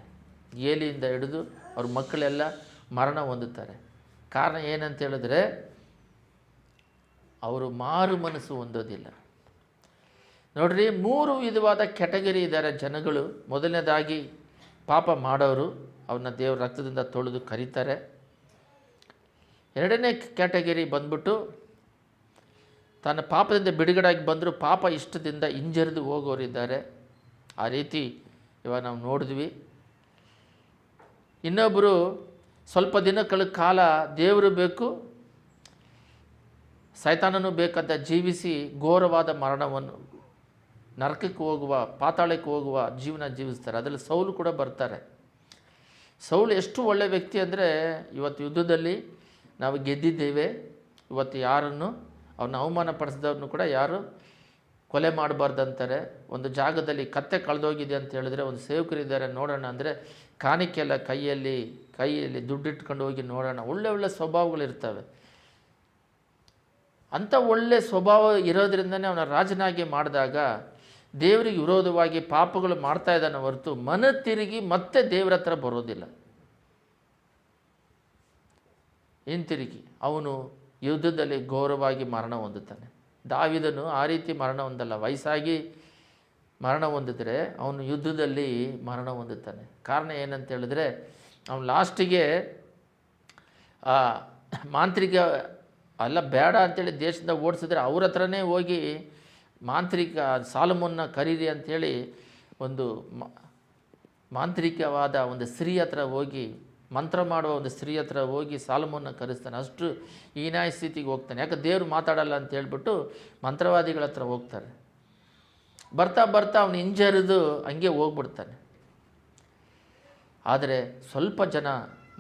ಏಲಿಯಿಂದ ಹಿಡಿದು ಅವ್ರ ಮಕ್ಕಳೆಲ್ಲ ಮರಣ ಹೊಂದುತ್ತಾರೆ. ಕಾರಣ ಏನಂತ ಹೇಳಿದ್ರೆ ಅವರು ಮಾರು ಮನಸ್ಸು ಹೊಂದೋದಿಲ್ಲ. ನೋಡ್ರಿ, 3 ವಿಧವಾದ ಕ್ಯಾಟಗರಿ ಇದ್ದಾರೆ ಜನಗಳು. ಮೊದಲನೇದಾಗಿ ಪಾಪ ಮಾಡೋರು, ಅವನ್ನ ದೇವರ ರಕ್ತದಿಂದ ತೊಳೆದು ಕರೀತಾರೆ. 2ನೇ ಕ್ಯಾಟಗರಿ ಬಂದ್ಬಿಟ್ಟು ತನ್ನ ಪಾಪದಿಂದ ಬಿಡುಗಡೆಯಾಗಿ ಬಂದರೂ ಪಾಪ ಇಷ್ಟದಿಂದ ಹಿಂಜರಿದು ಹೋಗೋರಿದ್ದಾರೆ. ಆ ರೀತಿ ಇವಾಗ ನಾವು ನೋಡಿದ್ವಿ. ಇನ್ನೊಬ್ಬರು ಸ್ವಲ್ಪ ದಿನಗಳ ಕಾಲ ದೇವರು ಬೇಕು ಸೈತಾನನೂ ಬೇಕಂತ ಜೀವಿಸಿ ಘೋರವಾದ ಮರಣವನ್ನು, ನರಕಕ್ಕೆ ಹೋಗುವ, ಪಾತಾಳಕ್ಕೆ ಹೋಗುವ ಜೀವನ ಜೀವಿಸ್ತಾರೆ. ಅದರಲ್ಲಿ ಸೌಲು ಕೂಡ ಬರ್ತಾರೆ. ಸೌಲು ಎಷ್ಟು ಒಳ್ಳೆಯ ವ್ಯಕ್ತಿ ಅಂದರೆ, ಇವತ್ತು ಯುದ್ಧದಲ್ಲಿ ನಾವು ಗೆದ್ದಿದ್ದೇವೆ, ಇವತ್ತು ಯಾರನ್ನು ಅವನ್ನ ಅವಮಾನ ಪಡಿಸಿದವ್ರನ್ನು ಕೂಡ ಯಾರು ಕೊಲೆ ಮಾಡಬಾರ್ದಂತಾರೆ. ಒಂದು ಜಾಗದಲ್ಲಿ ಕತ್ತೆ ಕಳೆದೋಗಿದೆ ಅಂತ ಹೇಳಿದ್ರೆ ಒಂದು ಸೇವಕರಿದ್ದಾರೆ ನೋಡೋಣ ಅಂದರೆ ಕಾಣಿಕೆಲ್ಲ ಕೈಯಲ್ಲಿ ದುಡ್ಡಿಟ್ಕೊಂಡು ಹೋಗಿ ನೋಡೋಣ. ಒಳ್ಳೆ ಸ್ವಭಾವಗಳಿರ್ತವೆ. ಅಂಥ ಒಳ್ಳೆ ಸ್ವಭಾವ ಇರೋದ್ರಿಂದನೇ ಅವನ ರಾಜನಾಗಿ ಮಾಡಿದಾಗ ದೇವರಿಗೆ ವಿರೋಧವಾಗಿ ಪಾಪಗಳು ಮಾಡ್ತಾ ಇದ್ದಾನೆ ಹೊರತು ತಿರುಗಿ ಮತ್ತೆ ದೇವರ ಹತ್ರ ಬರೋದಿಲ್ಲ. ಹಿಂತಿರುಗಿ ಅವನು ಯುದ್ಧದಲ್ಲಿ ಘೋರವಾಗಿ ಮರಣ ಹೊಂದುತ್ತಾನೆ. ದಾವೀದನು ಆ ರೀತಿ ಮರಣ ಹೊಂದಲ್ಲ. ವಯಸ್ಸಾಗಿ ಮರಣ ಹೊಂದಿದ್ರೆ ಅವನು ಯುದ್ಧದಲ್ಲಿ ಮರಣ ಹೊಂದುತ್ತಾನೆ. ಕಾರಣ ಏನಂತ ಹೇಳಿದ್ರೆ ಅವನು ಲಾಸ್ಟಿಗೆ ಮಾಂತ್ರಿಕ ಅಲ್ಲ ಬೇಡ ಅಂಥೇಳಿ ದೇಶದಿಂದ ಓಡಿಸಿದ್ರೆ ಅವ್ರ ಹತ್ರನೇ ಹೋಗಿ ಮಾಂತ್ರಿಕ ಸಾಲಮೋನ್ನ ಕರೀರಿ ಅಂಥೇಳಿ ಒಂದು ಮಾಂತ್ರಿಕವಾದ ಒಂದು ಸ್ತ್ರೀ ಹತ್ರ ಹೋಗಿ, ಮಂತ್ರ ಮಾಡುವ ಒಂದು ಸ್ತ್ರೀ ಹತ್ರ ಹೋಗಿ ಸಾಲಮೋನ್ನ ಕರೆಸ್ತಾನೆ. ಅಷ್ಟು ಹೀನಾಯ ಸ್ಥಿತಿಗೆ ಹೋಗ್ತಾನೆ. ಯಾಕೆ ದೇವರು ಮಾತಾಡಲ್ಲ ಅಂತ ಹೇಳ್ಬಿಟ್ಟು ಮಂತ್ರವಾದಿಗಳ ಹತ್ರ ಹೋಗ್ತಾರೆ. ಬರ್ತಾ ಅವನು ಹಿಂಜರಿದು ಹಂಗೆ ಹೋಗ್ಬಿಡ್ತಾನೆ. ಆದರೆ ಸ್ವಲ್ಪ ಜನ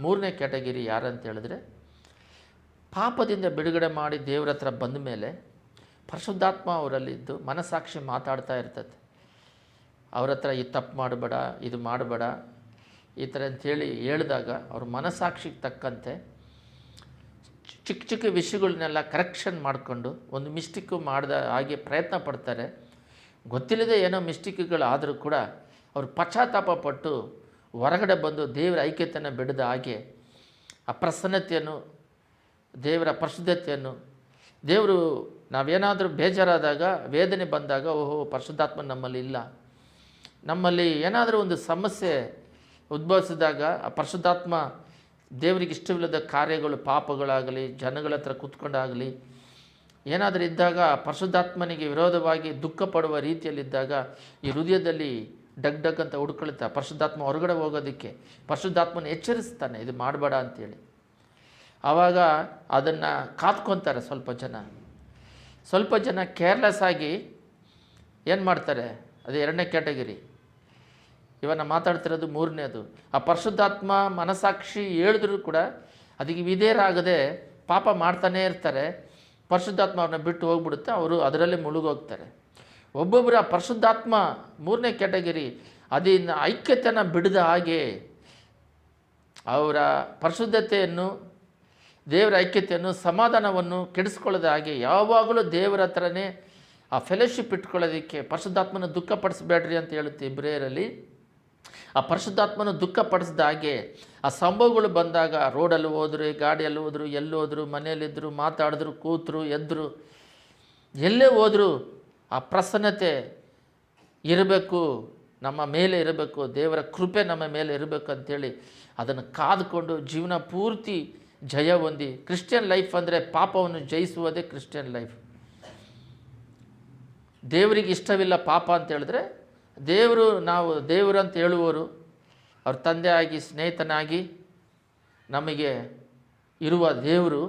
3ನೇ ಕ್ಯಾಟಗಿರಿ ಯಾರಂತ ಹೇಳಿದ್ರೆ, ಪಾಪದಿಂದ ಬಿಡುಗಡೆ ಮಾಡಿ ದೇವರ ಹತ್ರ ಬಂದ ಮೇಲೆ ಪರಿಶುದ್ಧಾತ್ಮ ಅವರಲ್ಲಿದ್ದು ಮನಸ್ಸಾಕ್ಷಿ ಮಾತಾಡ್ತಾ ಇರ್ತದೆ. ಅವ್ರ ಹತ್ರ ಇದು ತಪ್ಪು ಮಾಡಬೇಡ, ಇದು ಮಾಡಬೇಡ, ಈ ಥರ ಅಂಥೇಳಿ ಹೇಳಿದಾಗ ಅವ್ರ ಮನಸ್ಸಾಕ್ಷಿಗೆ ತಕ್ಕಂತೆ ಚಿಕ್ಕ ವಿಷಯಗಳನ್ನೆಲ್ಲ ಕರೆಕ್ಷನ್ ಮಾಡಿಕೊಂಡು ಒಂದು ಮಿಸ್ಟೇಕು ಮಾಡಿದ ಹಾಗೆ ಪ್ರಯತ್ನ ಪಡ್ತಾರೆ. ಗೊತ್ತಿಲ್ಲದೆ ಏನೋ ಮಿಸ್ಟೇಕ್ಗಳಾದರೂ ಕೂಡ ಅವರು ಪಶ್ಚಾತ್ತಾಪ ಪಟ್ಟು ಹೊರಗಡೆ ಬಂದು ದೇವರ ಐಕ್ಯತೆಯನ್ನು ಬಿಡದ ಹಾಗೆ ಆ ಪ್ರಸನ್ನತೆಯನ್ನು, ದೇವರ ಪರಿಶುದ್ಧತೆಯನ್ನು, ದೇವರು ನಾವೇನಾದರೂ ಬೇಜಾರಾದಾಗ, ವೇದನೆ ಬಂದಾಗ, ಓಹೋ ಪರಿಶುದ್ಧಾತ್ಮ ನಮ್ಮಲ್ಲಿ ಇಲ್ಲ, ನಮ್ಮಲ್ಲಿ ಏನಾದರೂ ಒಂದು ಸಮಸ್ಯೆ ಉದ್ಭವಿಸಿದಾಗ ಆ ಪರಿಶುದ್ಧಾತ್ಮ ದೇವರಿಗೆ ಇಷ್ಟವಿಲ್ಲದ ಕಾರ್ಯಗಳು, ಪಾಪಗಳಾಗಲಿ, ಜನಗಳ ಹತ್ರ ಕೂತ್ಕೊಂಡಾಗಲಿ, ಏನಾದರೂ ಇದ್ದಾಗ ಪರಿಶುದ್ಧಾತ್ಮನಿಗೆ ವಿರೋಧವಾಗಿ ದುಃಖ ಪಡುವ ರೀತಿಯಲ್ಲಿದ್ದಾಗ ಈ ಹೃದಯದಲ್ಲಿ ಡಗ್ ಡಗ್ ಅಂತ ಹುಡ್ಕೊಳ್ತಾ ಪರಿಶುದ್ಧಾತ್ಮ ಹೊರಗಡೆ ಹೋಗೋದಕ್ಕೆ ಪರಿಶುದ್ಧಾತ್ಮನ ಎಚ್ಚರಿಸ್ತಾನೆ, ಇದು ಮಾಡಬೇಡ ಅಂತೇಳಿ. ಆವಾಗ ಅದನ್ನು ಕಾತ್ಕೊತಾರೆ. ಸ್ವಲ್ಪ ಜನ ಕೇರ್ಲೆಸ್ ಆಗಿ ಏನು ಮಾಡ್ತಾರೆ, ಅದು ಎರಡನೇ ಕ್ಯಾಟಗರಿ. ಇವನ್ನ ಮಾತಾಡ್ತಿರೋದು ಮೂರನೇದು. ಆ ಪರಿಶುದ್ಧಾತ್ಮ ಮನಸ್ಸಾಕ್ಷಿ ಹೇಳಿದ್ರೂ ಕೂಡ ಅದಕ್ಕೆ ವಿಧೇಯರಾಗದೆ ಪಾಪ ಮಾಡ್ತಾನೇ ಇರ್ತಾರೆ. ಪರಿಶುದ್ಧಾತ್ಮ ಅವ್ರನ್ನ ಬಿಟ್ಟು ಹೋಗ್ಬಿಡುತ್ತೆ, ಅವರು ಅದರಲ್ಲೇ ಮುಳುಗೋಗ್ತಾರೆ. ಒಬ್ಬೊಬ್ಬರು ಆ ಪರಿಶುದ್ಧಾತ್ಮ ಮೂರನೇ ಕ್ಯಾಟಗರಿ ಅದನ್ನು ಐಕ್ಯತೆಯನ್ನು ಬಿಡದ ಹಾಗೆ ಅವರ ಪರಿಶುದ್ಧತೆಯನ್ನು, ದೇವರ ಐಕ್ಯತೆಯನ್ನು, ಸಮಾಧಾನವನ್ನು ಕೆಡಿಸ್ಕೊಳ್ಳೋದ ಹಾಗೆ ಯಾವಾಗಲೂ ದೇವರ ಹತ್ರನೇ ಆ ಫೆಲೋಶಿಪ್ ಇಟ್ಕೊಳ್ಳೋದಕ್ಕೆ ಪರಿಶುದ್ಧಾತ್ಮನ ದುಃಖಪಡಿಸ್ಬೇಡ್ರಿ ಅಂತ ಹೇಳುತ್ತೆ ಇಬ್ರಿಯರಲ್ಲಿ. ಆ ಪರಿಶುದ್ಧಾತ್ಮನ ದುಃಖಪಡಿಸಿದ ಹಾಗೆ ಆ ಸಂಭವಗಳು ಬಂದಾಗ ರೋಡಲ್ಲಿ ಹೋದ್ರು, ಗಾಡಿಯಲ್ಲಿ ಹೋದ್ರು, ಎಲ್ಲೋದ್ರು, ಮನೆಯಲ್ಲಿದ್ದರು, ಮಾತಾಡಿದ್ರು, ಕೂತರು, ಎದ್ದರು, ಎಲ್ಲೇ ಹೋದರೂ ಆ ಪ್ರಸನ್ನತೆ ಇರಬೇಕು, ನಮ್ಮ ಮೇಲೆ ಇರಬೇಕು, ದೇವರ ಕೃಪೆ ನಮ್ಮ ಮೇಲೆ ಇರಬೇಕು ಅಂಥೇಳಿ ಅದನ್ನು ಕಾದುಕೊಂಡು ಜೀವನ ಪೂರ್ತಿ ಜಯ ಹೊಂದಿ. ಕ್ರಿಶ್ಚಿಯನ್ ಲೈಫ್ ಅಂದರೆ ಪಾಪವನ್ನು ಜಯಿಸುವುದೇ ಕ್ರಿಶ್ಚಿಯನ್ ಲೈಫ್. ದೇವರಿಗೆ ಇಷ್ಟವಿಲ್ಲ ಪಾಪ ಅಂತ ಹೇಳಿದ್ರೆ, ನಾವು ದೇವರು ಅಂತ ಹೇಳುವವರು ಅವ್ರ ತಂದೆಯಾಗಿ ಸ್ನೇಹಿತನಾಗಿ ನಮಗೆ ಇರುವ ದೇವರು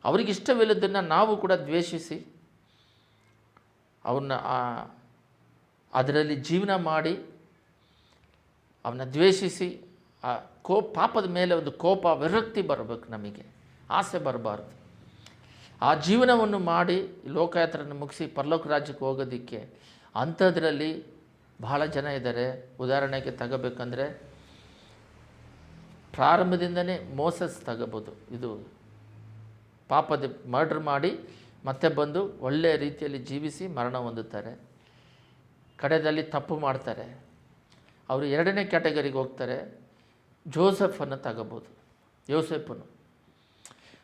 ಅವ್ರಿಗೆ ಇಷ್ಟವಿಲ್ಲದನ್ನು ನಾವು ಕೂಡ ದ್ವೇಷಿಸಿ ಅವನ್ನ ಅದರಲ್ಲಿ ಜೀವನ ಮಾಡಿ ಅವನ್ನ ದ್ವೇಷಿಸಿ ಆ ಪಾಪದ ಮೇಲೆ ಒಂದು ಕೋಪ, ವಿರಕ್ತಿ ಬರಬೇಕು, ನಮಗೆ ಆಸೆ ಬರಬಾರ್ದು. ಆ ಜೀವನವನ್ನು ಮಾಡಿ ಲೋಕಯಾತ್ರೆಯನ್ನು ಮುಗಿಸಿ ಪರಲೋಕ ರಾಜ್ಯಕ್ಕೆ ಹೋಗೋದಕ್ಕೆ ಅಂಥದ್ರಲ್ಲಿ ಬಹಳ ಜನ ಇದ್ದಾರೆ. ಉದಾಹರಣೆಗೆ ತಗೋಬೇಕಂದ್ರೆ ಪ್ರಾರಂಭದಿಂದನೇ ಮೋಸಸ್ ತಗೋಬೋದು. ಇದು ಪಾಪದ ಮರ್ಡರ್ ಮಾಡಿ ಮತ್ತೆ ಬಂದು ಒಳ್ಳೆಯ ರೀತಿಯಲ್ಲಿ ಜೀವಿಸಿ ಮರಣ ಹೊಂದುತ್ತಾರೆ. ಕಡೆಯಲ್ಲಿ ತಪ್ಪು ಮಾಡ್ತಾರೆ, ಅವರು ಎರಡನೇ ಕ್ಯಾಟಗರಿಗೆ ಹೋಗ್ತಾರೆ. ಜೋಸೆಫನ್ನು ತಗೋಬೋದು. ಯೋಸೆಫನು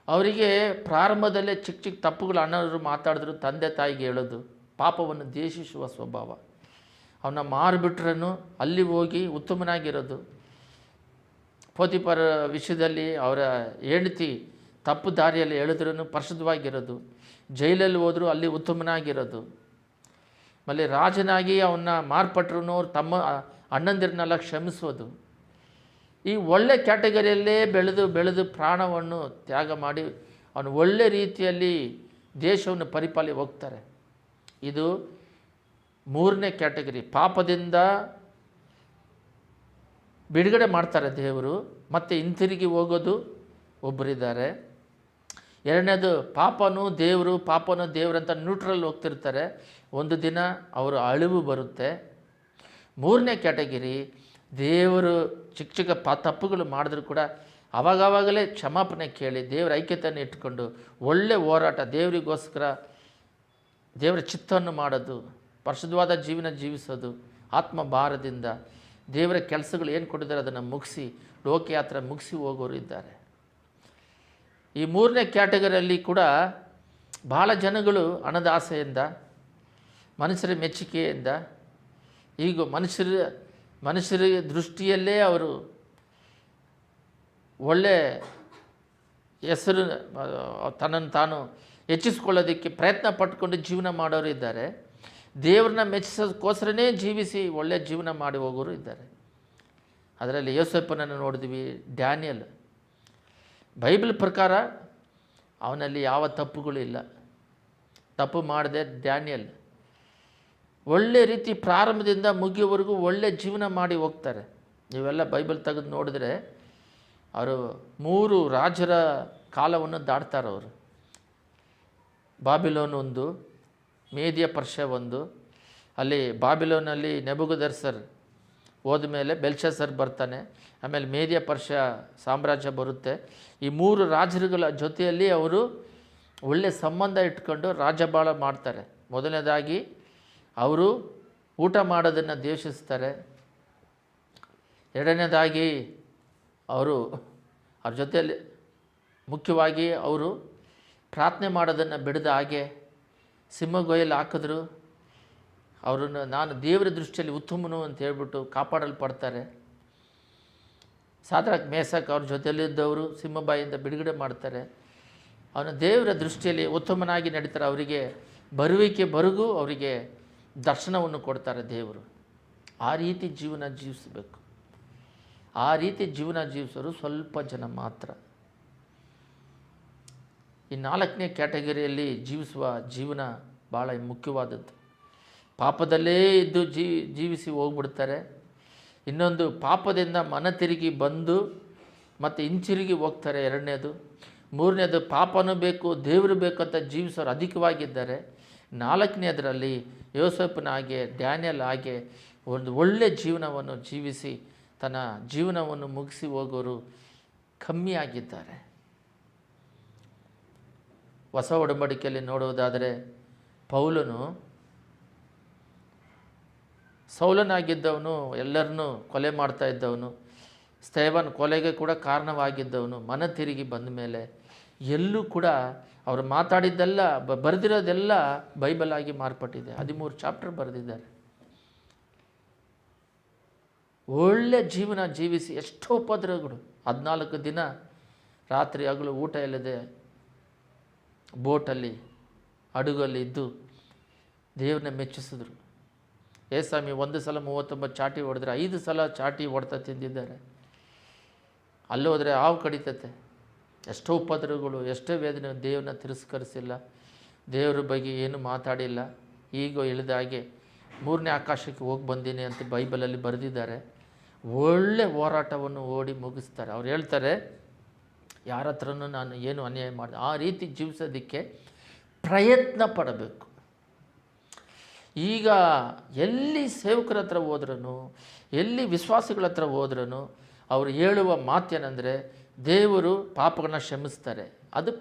ಅವರಿಗೆ ಪ್ರಾರಂಭದಲ್ಲೇ ಚಿಕ್ಕ ಚಿಕ್ಕ ತಪ್ಪುಗಳು ಅಣ್ಣವರು ಮಾತಾಡಿದ್ರು, ತಂದೆ ತಾಯಿಗೆ ಹೇಳೋದು, ಪಾಪವನ್ನು ದ್ವೇಷಿಸುವ ಸ್ವಭಾವ. ಅವನ್ನ ಮಾರಿಬಿಟ್ರೂ ಅಲ್ಲಿ ಹೋಗಿ ಉತ್ತಮನಾಗಿರೋದು. ಪೋತಿಫರ ವಿಷಯದಲ್ಲಿ ಅವರ ಹೆಂಡತಿ ತಪ್ಪು ದಾರಿಯಲ್ಲಿ ಹೇಳಿದ್ರೂ ಪರಿಶುದ್ಧವಾಗಿರೋದು. ಜೈಲಲ್ಲಿ ಹೋದರೂ ಅಲ್ಲಿ ಉತ್ತಮನಾಗಿರೋದು. ಆಮೇಲೆ ರಾಜನಾಗಿ ಅವನ್ನ ಮಾರ್ಪಟ್ರೂ ಅವ್ರು ತಮ್ಮ ಅಣ್ಣಂದಿರನ್ನೆಲ್ಲ ಕ್ಷಮಿಸೋದು. ಈ ಒಳ್ಳೆ ಕ್ಯಾಟಗರಿಯಲ್ಲೇ ಬೆಳೆದು ಪ್ರಾಣವನ್ನು ತ್ಯಾಗ ಮಾಡಿ ಅವನು ಒಳ್ಳೆ ರೀತಿಯಲ್ಲಿ ದೇಶವನ್ನು ಪರಿಪಾಲಿ ಹೋಗ್ತಾರೆ. ಇದು ಮೂರನೇ ಕ್ಯಾಟಗರಿ. ಪಾಪದಿಂದ ಬಿಡುಗಡೆ ಮಾಡ್ತಾರೆ ದೇವರು, ಮತ್ತು ಹಿಂತಿರುಗಿ ಹೋಗೋದು ಒಬ್ಬರಿದ್ದಾರೆ. ಎರಡನೇದು ಪಾಪನೂ ದೇವರಂತ ನ್ಯೂಟ್ರಲ್ ಹೋಗ್ತಿರ್ತಾರೆ. ಒಂದು ದಿನ ಅವರು ಅಳಿವು ಬರುತ್ತೆ. ಮೂರನೇ ಕ್ಯಾಟಗರಿ ದೇವರು ಚಿಕ್ಕ ಚಿಕ್ಕ ತಪ್ಪುಗಳು ಮಾಡಿದ್ರು ಕೂಡ ಆವಾಗಲೇ ಕ್ಷಮಾಪಣೆ ಕೇಳಿ ದೇವರ ಐಕ್ಯತೆಯನ್ನು ಇಟ್ಕೊಂಡು ಒಳ್ಳೆ ಹೋರಾಟ, ದೇವರಿಗೋಸ್ಕರ ದೇವರ ಚಿತ್ತವನ್ನು ಮಾಡೋದು, ಪರಿಶುದ್ಧವಾದ ಜೀವನ ಜೀವಿಸೋದು, ಆತ್ಮ ಭಾರದಿಂದ ದೇವರ ಕೆಲಸಗಳು ಏನು ಕೊಟ್ಟಿದ್ದಾರೆ ಅದನ್ನು ಮುಗಿಸಿ ಲೋಕಯಾತ್ರೆ ಮುಗಿಸಿ ಹೋಗೋರು ಇದ್ದಾರೆ. ಈ ಮೂರನೇ ಕ್ಯಾಟಗರಿಯಲ್ಲಿ ಕೂಡ ಭಾಳ ಜನಗಳು ಹಣದ ಆಸೆಯಿಂದ, ಮನುಷ್ಯರ ಮೆಚ್ಚುಗೆಯಿಂದ, ಈಗ ಮನುಷ್ಯರ ದೃಷ್ಟಿಯಲ್ಲೇ ಅವರು ಒಳ್ಳೆ ಹೆಸರು ತನ್ನನ್ನು ತಾನು ಹೆಚ್ಚಿಸ್ಕೊಳ್ಳೋದಕ್ಕೆ ಪ್ರಯತ್ನ ಪಟ್ಕೊಂಡು ಜೀವನ ಮಾಡೋರು ಇದ್ದಾರೆ. ದೇವ್ರನ್ನ ಮೆಚ್ಚಿಸೋದಕ್ಕೋಸ್ಕರನೇ ಜೀವಿಸಿ ಒಳ್ಳೆ ಜೀವನ ಮಾಡಿ ಹೋಗೋರು ಇದ್ದಾರೆ. ಅದರಲ್ಲಿ ಯೋಸೇಫನನ್ನು ನೋಡಿದ್ವಿ. ಡ್ಯಾನಿಯಲ್, ಬೈಬಲ್ ಪ್ರಕಾರ ಅವನಲ್ಲಿ ಯಾವ ತಪ್ಪುಗಳು ಇಲ್ಲ, ತಪ್ಪು ಮಾಡದೆ ಡ್ಯಾನಿಯಲ್ ಒಳ್ಳೆ ರೀತಿ ಪ್ರಾರಂಭದಿಂದ ಮುಗಿಯೋವರೆಗೂ ಒಳ್ಳೆ ಜೀವನ ಮಾಡಿ ಹೋಗ್ತಾರೆ. ನೀವೆಲ್ಲ ಬೈಬಲ್ ತೆಗೆದು ನೋಡಿದ್ರೆ ಅವರು 3 ರಾಜರ ಕಾಲವನ್ನು ದಾಟ್ತಾರೆ. ಅವರು ಬಾಬಿಲೋನ್ ಒಂದು, ಮೇದಿಯ ಪರ್ಷಿಯ ಒಂದು. ಅಲ್ಲಿ ಬಾಬಿಲೋನಲ್ಲಿ ನೆಬೂಕದ್ನೆಚ್ಚರ್ ಹೋದ ಮೇಲೆ ಬೆಲ್ಶಸ್ಸರ್ ಬರ್ತಾನೆ. ಆಮೇಲೆ ಮೇದಿಯ ಪರ್ಷಿಯ ಸಾಮ್ರಾಜ್ಯ ಬರುತ್ತೆ. ಈ 3 ರಾಜರುಗಳ ಜೊತೆಯಲ್ಲಿ ಅವರು ಒಳ್ಳೆ ಸಂಬಂಧ ಇಟ್ಕೊಂಡು ರಾಜ್ಯಭಾರ ಮಾಡ್ತಾರೆ. ಮೊದಲನೇದಾಗಿ ಅವರು ಊಟ ಮಾಡೋದನ್ನು ದ್ವೇಷಿಸ್ತಾರೆ. ಎರಡನೇದಾಗಿ ಅವ್ರ ಜೊತೆಯಲ್ಲಿ ಮುಖ್ಯವಾಗಿ ಅವರು ಪ್ರಾರ್ಥನೆ ಮಾಡೋದನ್ನು ಬಿಡದ ಹಾಗೆ ಸಿಂಹಗೊಯ್ಯಲ್ಲಿ ಹಾಕಿದ್ರು. ಅವರನ್ನು ನಾನು ದೇವರ ದೃಷ್ಟಿಯಲ್ಲಿ ಉತ್ತಮನು ಅಂತ ಹೇಳ್ಬಿಟ್ಟು ಕಾಪಾಡಲ್ಪಡ್ತಾರೆ. ಸಾದ್ರಾಕ್ ಮೇಷಕ್ ಅವ್ರ ಜೊತೆಯಲ್ಲಿದ್ದವರು ಸಿಂಹಬಾಯಿಯಿಂದ ಬಿಡುಗಡೆ ಮಾಡ್ತಾರೆ. ಅವನ ದೇವರ ದೃಷ್ಟಿಯಲ್ಲಿ ಉತ್ತಮನಾಗಿ ನಡೀತಾರೆ. ಅವರಿಗೆ ಬರುವಿಕೆವರೆಗೂ ಅವರಿಗೆ ದರ್ಶನವನ್ನು ಕೊಡ್ತಾರೆ ದೇವರು. ಆ ರೀತಿ ಜೀವನ ಜೀವಿಸಬೇಕು. ಆ ರೀತಿ ಜೀವನ ಜೀವಿಸೋರು ಸ್ವಲ್ಪ ಜನ ಮಾತ್ರ. ಈ 4ನೇ ಕ್ಯಾಟಗರಿಯಲ್ಲಿ ಜೀವಿಸುವ ಜೀವನ ಭಾಳ ಮುಖ್ಯವಾದದ್ದು. ಪಾಪದಲ್ಲೇ ಇದ್ದು ಜೀವಿಸಿ ಹೋಗ್ಬಿಡ್ತಾರೆ. ಇನ್ನೊಂದು, ಪಾಪದಿಂದ ಮನ ತಿರುಗಿ ಬಂದು ಮತ್ತು ಹಿಂತಿರುಗಿ ಹೋಗ್ತಾರೆ. 2ನೇದು. 3ನೇದು, ಪಾಪನೂ ಬೇಕು ದೇವರು ಬೇಕಂತ ಜೀವಿಸೋರು ಅಧಿಕವಾಗಿದ್ದಾರೆ. 4ನೇದರಲ್ಲಿ ಯೋಸೇಫನ ಹಾಗೆ, ಡ್ಯಾನಿಯಲ್ ಹಾಗೆ ಒಂದು ಒಳ್ಳೆಯ ಜೀವನವನ್ನು ಜೀವಿಸಿ ತನ್ನ ಜೀವನವನ್ನು ಮುಗಿಸಿ ಹೋಗೋರು ಕಮ್ಮಿಯಾಗಿದ್ದಾರೆ. ಹೊಸ ಒಡಂಬಡಿಕೆಯಲ್ಲಿ ನೋಡುವುದಾದರೆ ಪೌಲನು ಸೌಲನಾಗಿದ್ದವನು, ಎಲ್ಲರನ್ನೂ ಕೊಲೆ ಮಾಡ್ತಾ ಇದ್ದವನು, ಸ್ತೆಫನ ಕೊಲೆಗೆ ಕೂಡ ಕಾರಣವಾಗಿದ್ದವನು, ಮನ ತಿರುಗಿ ಬಂದ ಮೇಲೆ ಎಲ್ಲೂ ಕೂಡ ಅವರು ಮಾತಾಡಿದ್ದೆಲ್ಲ ಬರೆದಿರೋದೆಲ್ಲ ಬೈಬಲ್ ಆಗಿ ಮಾರ್ಪಟ್ಟಿದೆ. 13 ಚಾಪ್ಟರ್ ಬರೆದಿದ್ದಾರೆ. ಒಳ್ಳೆ ಜೀವನ ಜೀವಿಸಿ ಎಷ್ಟೋ ಉಪದ್ರವಗಳು, 14 ದಿನ ರಾತ್ರಿ ಹಗಲು ಊಟ ಇಲ್ಲದೆ ಬೋಟಲ್ಲಿ ಹಡಗಲ್ಲಿ ಇದ್ದು ದೇವ್ರನ್ನ ಮೆಚ್ಚಿಸಿದ್ರು. ಏಸಾಮಿ 1 ಸಲ 39 ಚಾಟಿ ಹೊಡೆದ್ರೆ 5 ಸಲ ಚಾಟಿ ಹೊಡ್ತಾ ತಿಂದಿದ್ದಾರೆ. ಅಲ್ಲೋದ್ರೆ ಹಾವು ಕಡಿತತೆ. ಎಷ್ಟೋ ಉಪದ್ರವಗಳು, ಎಷ್ಟೋ ವೇದನೆ. ದೇವ್ರನ್ನ ತಿರಸ್ಕರಿಸಿಲ್ಲ, ದೇವ್ರ ಬಗ್ಗೆ ಏನು ಮಾತಾಡಿಲ್ಲ. ಈಗ ಇಳಿದಾಗೆ 3ನೇ ಆಕಾಶಕ್ಕೆ ಹೋಗಿ ಬಂದೀನಿ ಅಂತ ಬೈಬಲಲ್ಲಿ ಬರೆದಿದ್ದಾರೆ. ಒಳ್ಳೆ ಹೋರಾಟವನ್ನು ಓಡಿ ಮುಗಿಸ್ತಾರೆ. ಅವ್ರು ಹೇಳ್ತಾರೆ, ಯಾರ ಹತ್ರನೂ ನಾನು ಏನು ಅನ್ಯಾಯ ಮಾಡಿದೆ. ಆ ರೀತಿ ಜೀವಿಸೋದಕ್ಕೆ ಪ್ರಯತ್ನ ಪಡಬೇಕು. ಈಗ ಎಲ್ಲಿ ಸೇವಕರ ಹತ್ರ ಹೋದ್ರೂ, ಎಲ್ಲಿ ವಿಶ್ವಾಸಿಗಳ ಹತ್ರ ಹೋದ್ರೂ ಅವರು ಹೇಳುವ ಮಾತೇನೆಂದರೆ, ದೇವರು ಪಾಪಗಳನ್ನ ಕ್ಷಮಿಸ್ತಾರೆ. ಅದು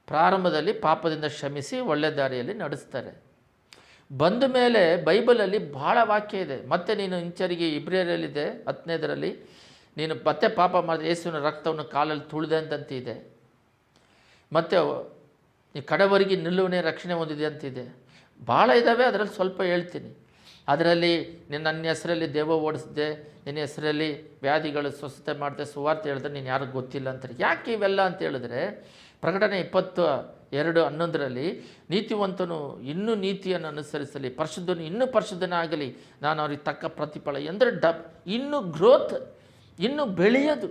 ಪ್ರಾರಂಭದಲ್ಲಿ ಪಾಪದಿಂದ ಕ್ಷಮಿಸಿ ಒಳ್ಳೆ ದಾರಿಯಲ್ಲಿ ನಡೆಸ್ತಾರೆ. ಬಂದ ಮೇಲೆ ಬೈಬಲಲ್ಲಿ ಭಾಳ ವಾಕ್ಯ ಇದೆ. ಮತ್ತೆ ನೀನು ಹಿಂಚರಿಗೆ ಇಬ್ರಿಯರಲ್ಲಿದೆ 10ನೇದರಲ್ಲಿ, ನೀನು ಮತ್ತೆ ಪಾಪ ಮಾಡಿದ ಯೇಸುವಿನ ರಕ್ತವನ್ನು ಕಾಲಲ್ಲಿ ತುಳಿದೆ ಅಂತಂತಿದೆ. ಮತ್ತು ನೀ ಕಡೆವರೆಗೆ ನಿಲ್ಲುವನೇ ರಕ್ಷಣೆ ಹೊಂದಿದೆ ಅಂತಿದೆ. ಭಾಳ ಇದ್ದಾವೆ, ಅದರಲ್ಲಿ ಸ್ವಲ್ಪ ಹೇಳ್ತೀನಿ. ಅದರಲ್ಲಿ ನನ್ನ ಹೆಸರಲ್ಲಿ ದೇವ ಓಡಿಸಿದೆ, ನಿನ್ನ ಹೆಸರಲ್ಲಿ ವ್ಯಾಧಿಗಳು ಸ್ವಸ್ಥತೆ ಮಾಡಿದೆ, ಸುವಾರ್ತೆ ಹೇಳಿದ್ರೆ ನೀನು ಯಾರಿಗೂ ಗೊತ್ತಿಲ್ಲ ಅಂತಾರೆ. ಯಾಕೆ ಇವೆಲ್ಲ ಅಂತ ಹೇಳಿದ್ರೆ, ಪ್ರಕಟಣೆ 22:11 ನೀತಿವಂತನು ಇನ್ನೂ ನೀತಿಯನ್ನು ಅನುಸರಿಸಲಿ, ಪರಿಶುದ್ಧನು ಇನ್ನೂ ಪರಿಶುದ್ಧನಾಗಲಿ, ನಾನು ಅವ್ರಿಗೆ ತಕ್ಕ ಪ್ರತಿಫಲ ಎಂದರೆ ಇನ್ನೂ ಗ್ರೋತ್, ಇನ್ನೂ ಬೆಳೆಯೋದು,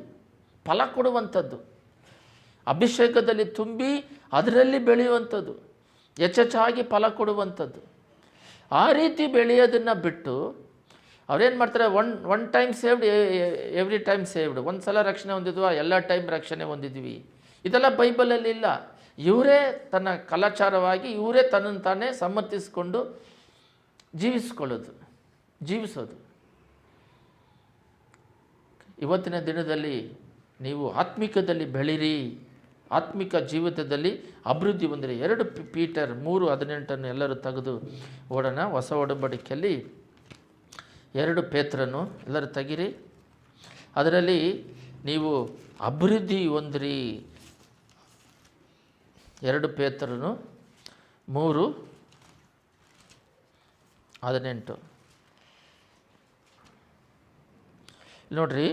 ಫಲ ಕೊಡುವಂಥದ್ದು, ಅಭಿಷೇಕದಲ್ಲಿ ತುಂಬಿ ಅದರಲ್ಲಿ ಬೆಳೆಯುವಂಥದ್ದು, ಹೆಚ್ಚೆಚ್ಚಾಗಿ ಫಲ ಕೊಡುವಂಥದ್ದು. ಆ ರೀತಿ ಬೆಳೆಯೋದನ್ನು ಬಿಟ್ಟು ಅವ್ರೇನು ಮಾಡ್ತಾರೆ, one time saved every time saved. ಒಂದು ಸಲ ರಕ್ಷಣೆ ಹೊಂದಿದ್ವಾ, ಎಲ್ಲ ಟೈಮ್ ರಕ್ಷಣೆ ಹೊಂದಿದ್ವಿ. ಇದೆಲ್ಲ ಬೈಬಲಲ್ಲಿ ಇಲ್ಲ. ಇವರೇ ತನ್ನ ಕಲಾಚಾರವಾಗಿ ಇವರೇ ತನ್ನನ್ನು ತಾನೇ ಸಮರ್ಥಿಸಿಕೊಂಡು ಜೀವಿಸೋದು. ಇವತ್ತಿನ ದಿನದಲ್ಲಿ ನೀವು ಆತ್ಮಿಕದಲ್ಲಿ ಬೆಳೀರಿ, ಆತ್ಮಿಕ ಜೀವಿತದಲ್ಲಿ ಅಭಿವೃದ್ಧಿ ಹೊಂದಿರಿ. 2 ಪೀಟರ್ 3:18 ಎಲ್ಲರೂ ತೆಗೆದು ಓಡೋಣ. ಹೊಸ ಒಡಂಬಡಿಕೆಯಲ್ಲಿ 2 ಪೇತ್ರನು ಎಲ್ಲರೂ ತೆಗಿರಿ. ಅದರಲ್ಲಿ ನೀವು ಅಭಿವೃದ್ಧಿ ಹೊಂದಿರಿ. 2 ಪೇತ್ರನು 3:18 ನೋಡ್ರಿ.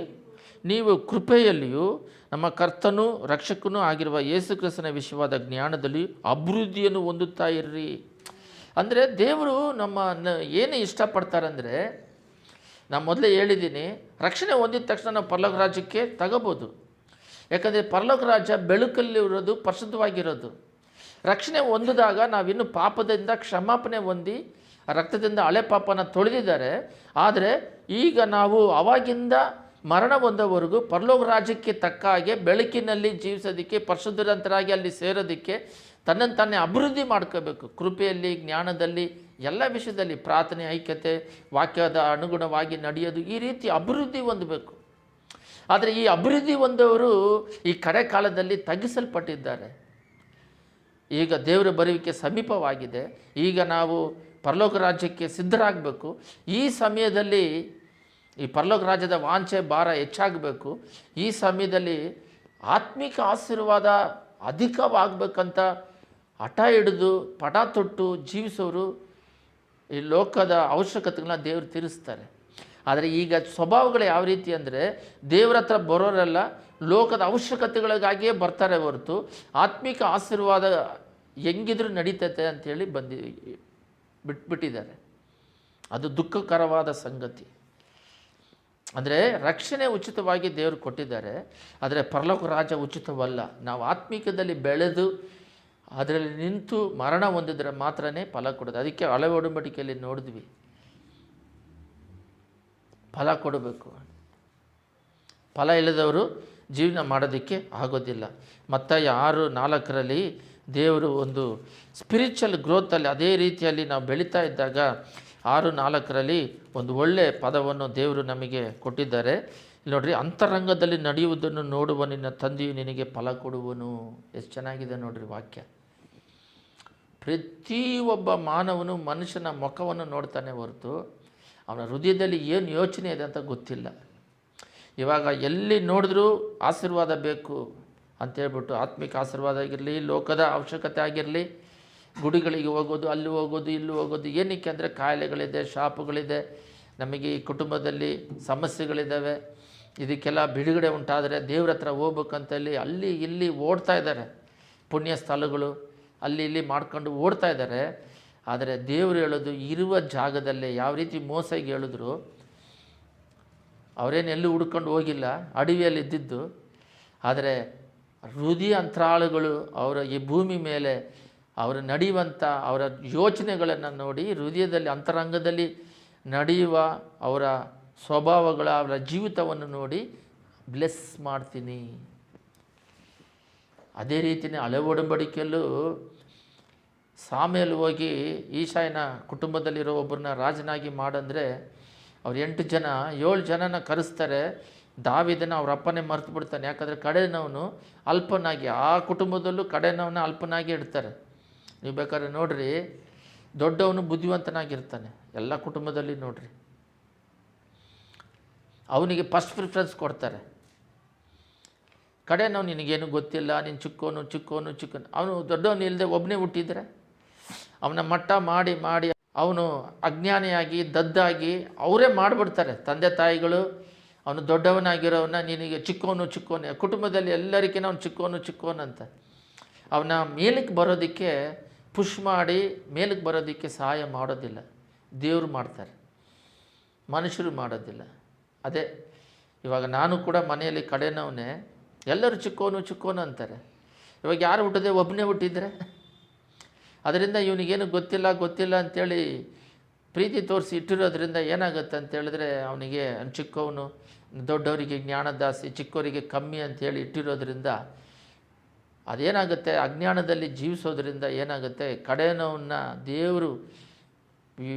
ನೀವು ಕೃಪೆಯಲ್ಲಿಯೂ ನಮ್ಮ ಕರ್ತನೂ ರಕ್ಷಕನೂ ಆಗಿರುವ ಯೇಸು ಕ್ರಿಸ್ತನ ವಿಷಯವಾದ ಜ್ಞಾನದಲ್ಲಿ ಅಭಿವೃದ್ಧಿಯನ್ನು ಹೊಂದುತ್ತಾ ಇರ್ರಿ. ಅಂದರೆ ದೇವರು ನಮ್ಮ ಏನು ಇಷ್ಟಪಡ್ತಾರಂದರೆ, ನಾನು ಮೊದಲೇ ಹೇಳಿದ್ದೀನಿ, ರಕ್ಷಣೆ ಹೊಂದಿದ ತಕ್ಷಣ ನಾವು ಪರಲೋಕ ರಾಜ್ಯಕ್ಕೆ ತಗೋಬೋದು. ಯಾಕಂದರೆ ಪರಲೋಕ ರಾಜ್ಯ ಬೆಳಕಲ್ಲಿರೋದು, ಪರಿಶುದ್ಧವಾಗಿರೋದು. ರಕ್ಷಣೆ ಹೊಂದಿದಾಗ ನಾವಿನ್ನು ಪಾಪದಿಂದ ಕ್ಷಮಾಪಣೆ ಹೊಂದಿ ರಕ್ತದಿಂದ ಹಳೆ ಪಾಪನ ತೊಳೆದಿದ್ದಾರೆ. ಆದರೆ ಈಗ ನಾವು ಅವಾಗಿಂದ ಮರಣ ಹೊಂದೋವರೆಗೂ ಪರಲೋಕ ರಾಜ್ಯಕ್ಕೆ ತಕ್ಕ ಹಾಗೆ ಬೆಳಕಿನಲ್ಲಿ ಜೀವಿಸೋದಕ್ಕೆ, ಪರಿಶುದ್ಧರಂತರಾಗಿ ಅಲ್ಲಿ ಸೇರೋದಕ್ಕೆ ತನ್ನನ್ನು ತಾನೇ ಅಭಿವೃದ್ಧಿ ಮಾಡ್ಕೋಬೇಕು. ಕೃಪೆಯಲ್ಲಿ, ಜ್ಞಾನದಲ್ಲಿ, ಎಲ್ಲ ವಿಷಯದಲ್ಲಿ, ಪ್ರಾರ್ಥನೆ, ಐಕ್ಯತೆ, ವಾಕ್ಯದ ಅನುಗುಣವಾಗಿ ನಡೆಯೋದು, ಈ ರೀತಿ ಅಭಿವೃದ್ಧಿ ಹೊಂದಬೇಕು. ಆದರೆ ಈ ಅಭಿವೃದ್ಧಿ ಹೊಂದವರು ಈ ಕಡೆ ಕಾಲದಲ್ಲಿ ತಗ್ಗಿಸಲ್ಪಟ್ಟಿದ್ದಾರೆ. ಈಗ ದೇವರ ಬರುವಿಕೆ ಸಮೀಪವಾಗಿದೆ. ಈಗ ನಾವು ಪರಲೋಕ ರಾಜ್ಯಕ್ಕೆ ಸಿದ್ಧರಾಗಬೇಕು. ಈ ಸಮಯದಲ್ಲಿ ಈ ಪರಲೋಕ ರಾಜ್ಯದ ವಾಂಛೆ ಭಾರ ಹೆಚ್ಚಾಗಬೇಕು. ಈ ಸಮಯದಲ್ಲಿ ಆತ್ಮಿಕ ಆಶೀರ್ವಾದ ಅಧಿಕವಾಗಬೇಕಂತ ಹಠ ಹಿಡಿದು ಪಟ ತೊಟ್ಟು ಜೀವಿಸೋರು ಈ ಲೋಕದ ಅವಶ್ಯಕತೆಗಳನ್ನ ದೇವರು ತೀರಿಸ್ತಾರೆ. ಆದರೆ ಈಗ ಸ್ವಭಾವಗಳು ಯಾವ ರೀತಿ ಅಂದರೆ, ದೇವರ ಹತ್ರ ಬರೋರೆಲ್ಲ ಲೋಕದ ಅವಶ್ಯಕತೆಗಳಿಗಾಗಿಯೇ ಬರ್ತಾರೆ ಹೊರತು ಆತ್ಮಿಕ ಆಶೀರ್ವಾದ ಹೆಂಗಿದ್ರೂ ನಡೀತೈತೆ ಅಂಥೇಳಿ ಬಿಟ್ಬಿಟ್ಟಿದ್ದಾರೆ. ಅದು ದುಃಖಕರವಾದ ಸಂಗತಿ. ಅಂದರೆ ರಕ್ಷಣೆ ಉಚಿತವಾಗಿ ದೇವರು ಕೊಟ್ಟಿದ್ದಾರೆ, ಆದರೆ ಪರಲೋಕ ರಾಜ್ಯ ಉಚಿತವಲ್ಲ. ನಾವು ಆತ್ಮಿಕದಲ್ಲಿ ಬೆಳೆದು ಅದರಲ್ಲಿ ನಿಂತು ಮರಣ ಹೊಂದಿದ್ರೆ ಮಾತ್ರನೇ ಫಲ ಕೊಡೋದು. ಅದಕ್ಕೆ ಹಳೆ ಒಡಂಬಡಿಕೆಯಲ್ಲಿ ನೋಡಿದ್ವಿ, ಫಲ ಕೊಡಬೇಕು. ಫಲ ಇಲ್ಲದವರು ಜೀವನ ಮಾಡೋದಕ್ಕೆ ಆಗೋದಿಲ್ಲ. ಮತ್ತಾಯ 6:4 ದೇವರು ಒಂದು ಸ್ಪಿರಿಚುವಲ್ ಗ್ರೋತಲ್ಲಿ ಅದೇ ರೀತಿಯಲ್ಲಿ ನಾವು ಬೆಳೀತಾ ಇದ್ದಾಗ 6:4 ಒಂದು ಒಳ್ಳೆಯ ಪದವನ್ನು ದೇವರು ನಮಗೆ ಕೊಟ್ಟಿದ್ದಾರೆ. ಇಲ್ಲಿ ನೋಡ್ರಿ, ಅಂತರಂಗದಲ್ಲಿ ನಡೆಯುವುದನ್ನು ನೋಡುವ ನಿನ್ನ ತಂದೆಯು ನಿನಗೆ ಫಲ ಕೊಡುವನು. ಎಷ್ಟು ಚೆನ್ನಾಗಿದೆ ನೋಡ್ರಿ ವಾಕ್ಯ. ಪ್ರತಿಯೊಬ್ಬ ಮಾನವನು ಮನುಷ್ಯನ ಮುಖವನ್ನು ನೋಡ್ತಾನೆ ಹೊರತು ಅವನ ಹೃದಯದಲ್ಲಿ ಏನು ಯೋಚನೆ ಇದೆ ಅಂತ ಗೊತ್ತಿಲ್ಲ. ಇವಾಗ ಎಲ್ಲಿ ನೋಡಿದ್ರೂ ಆಶೀರ್ವಾದ ಬೇಕು ಅಂತೇಳ್ಬಿಟ್ಟು, ಆತ್ಮಿಕ ಆಶೀರ್ವಾದ ಆಗಿರಲಿ, ಲೋಕದ ಅವಶ್ಯಕತೆ ಆಗಿರಲಿ, ಗುಡಿಗಳಿಗೆ ಹೋಗೋದು, ಅಲ್ಲಿ ಹೋಗೋದು, ಇಲ್ಲಿ ಹೋಗೋದು. ಏನಕ್ಕೆ ಅಂದರೆ ಕಾಯಿಲೆಗಳಿದೆ, ಶಾಪಗಳಿದೆ, ನಮಗೆ ಈ ಕುಟುಂಬದಲ್ಲಿ ಸಮಸ್ಯೆಗಳಿದ್ದಾವೆ, ಇದಕ್ಕೆಲ್ಲ ಬಿಡುಗಡೆ ಉಂಟಾದರೆ ದೇವ್ರ ಹತ್ರ ಹೋಗ್ಬೇಕಂತಲ್ಲಿ ಅಲ್ಲಿ ಇಲ್ಲಿ ಓಡ್ತಾ ಇದ್ದಾರೆ. ಪುಣ್ಯ ಸ್ಥಳಗಳು ಅಲ್ಲಿ ಇಲ್ಲಿ ಮಾಡ್ಕೊಂಡು ಓಡ್ತಾ ಇದ್ದಾರೆ. ಆದರೆ ದೇವರು ಹೇಳೋದು ಇರುವ ಜಾಗದಲ್ಲೇ ಯಾವ ರೀತಿ ಮೋಸಗೆ ಹೇಳಿದ್ರು, ಅವರೇನು ಎಲ್ಲೂ ಹುಡ್ಕೊಂಡು ಹೋಗಿಲ್ಲ, ಅಡವಿಯಲ್ಲಿ ಇದ್ದಿದ್ದು. ಆದರೆ ಹೃದಯ ಅಂತರಾಳಗಳು ಅವರ ಈ ಭೂಮಿ ಮೇಲೆ ಅವರು ನಡೆಯುವಂಥ ಅವರ ಯೋಚನೆಗಳನ್ನು ನೋಡಿ, ಹೃದಯದಲ್ಲಿ ಅಂತರಂಗದಲ್ಲಿ ನಡೆಯುವ ಅವರ ಸ್ವಭಾವಗಳ ಅವರ ಜೀವಿತವನ್ನು ನೋಡಿ ಬ್ಲೆಸ್ ಮಾಡ್ತೀನಿ. ಅದೇ ರೀತಿಯೇ ಹಳೆ ಒಡಂಬಡಿಕೆಯಲ್ಲೂ ಸಾಮೇಲ್ ಹೋಗಿ ಈಶಾಯನ ಕುಟುಂಬದಲ್ಲಿರೋ ಒಬ್ಬರನ್ನ ರಾಜನಾಗಿ ಮಾಡಂದರೆ ಅವ್ರು 7 ಜನನ ಕರೆಸ್ತಾರೆ. ದಾವೀದನ ಅವ್ರ ಅಪ್ಪನೇ ಮರೆತು ಬಿಡ್ತಾನೆ. ಯಾಕಂದರೆ ಕಡೆನವನು ಅಲ್ಪನಾಗಿ, ಆ ಕುಟುಂಬದಲ್ಲೂ ಕಡೆನವನ್ನ ಅಲ್ಪನಾಗಿ ಇಡ್ತಾರೆ. ನೀವು ಬೇಕಾದ್ರೆ ನೋಡ್ರಿ, ದೊಡ್ಡವನು ಬುದ್ಧಿವಂತನಾಗಿರ್ತಾನೆ ಎಲ್ಲ ಕುಟುಂಬದಲ್ಲಿ ನೋಡ್ರಿ, ಅವನಿಗೆ ಫಸ್ಟ್ ಪ್ರಿಫರೆನ್ಸ್ ಕೊಡ್ತಾರೆ. ಕಡೆನವ್ನು ನಿನಗೇನು ಗೊತ್ತಿಲ್ಲ, ನೀನು ಚಿಕ್ಕೋನು. ಅವನು ದೊಡ್ಡವನು ಇಲ್ಲದೆ ಒಬ್ಬನೇ ಹುಟ್ಟಿದರೆ ಅವನ ಮಟ್ಟ ಮಾಡಿ ಮಾಡಿ ಅವನು ಅಜ್ಞಾನಿಯಾಗಿ ದದ್ದಾಗಿ ಅವರೇ ಮಾಡಿಬಿಡ್ತಾರೆ ತಂದೆ ತಾಯಿಗಳು. ಅವನು ದೊಡ್ಡವನಾಗಿರೋವನ್ನ ನಿನಗೆ ಚಿಕ್ಕೋನು. ಕುಟುಂಬದಲ್ಲಿ ಎಲ್ಲರಿಗಿನ ಅವನು ಚಿಕ್ಕೋನು ಅಂತ ಅವನ ಮೇಲಕ್ಕೆ ಬರೋದಕ್ಕೆ ಪುಷ್ ಮಾಡಿ ಮೇಲಕ್ಕೆ ಬರೋದಕ್ಕೆ ಸಹಾಯ ಮಾಡೋದಿಲ್ಲ. ದೇವರು ಮಾಡ್ತಾರೆ, ಮನುಷ್ಯರು ಮಾಡೋದಿಲ್ಲ. ಅದೇ ಇವಾಗ ನಾನು ಕೂಡ ಮನೆಯಲ್ಲಿ ಕಡೆನವನೇ, ಎಲ್ಲರೂ ಚಿಕ್ಕೋನು ಅಂತಾರೆ. ಇವಾಗ ಯಾರು ಹುಟ್ಟಿದೆ, ಒಬ್ಬನೇ ಹುಟ್ಟಿದ್ರೆ ಅದರಿಂದ ಇವನಿಗೇನು ಗೊತ್ತಿಲ್ಲ ಅಂಥೇಳಿ ಪ್ರೀತಿ ತೋರಿಸಿ ಇಟ್ಟಿರೋದ್ರಿಂದ ಏನಾಗುತ್ತೆ ಅಂತೇಳಿದ್ರೆ ಅವನಿಗೆ ಚಿಕ್ಕವನು, ದೊಡ್ಡವರಿಗೆ ಜ್ಞಾನದಾಸಿ, ಚಿಕ್ಕವರಿಗೆ ಕಮ್ಮಿ ಅಂಥೇಳಿ ಇಟ್ಟಿರೋದ್ರಿಂದ ಅದೇನಾಗುತ್ತೆ, ಅಜ್ಞಾನದಲ್ಲಿ ಜೀವಿಸೋದ್ರಿಂದ ಏನಾಗುತ್ತೆ, ಕಡೆನವನ್ನ ದೇವರು ಈ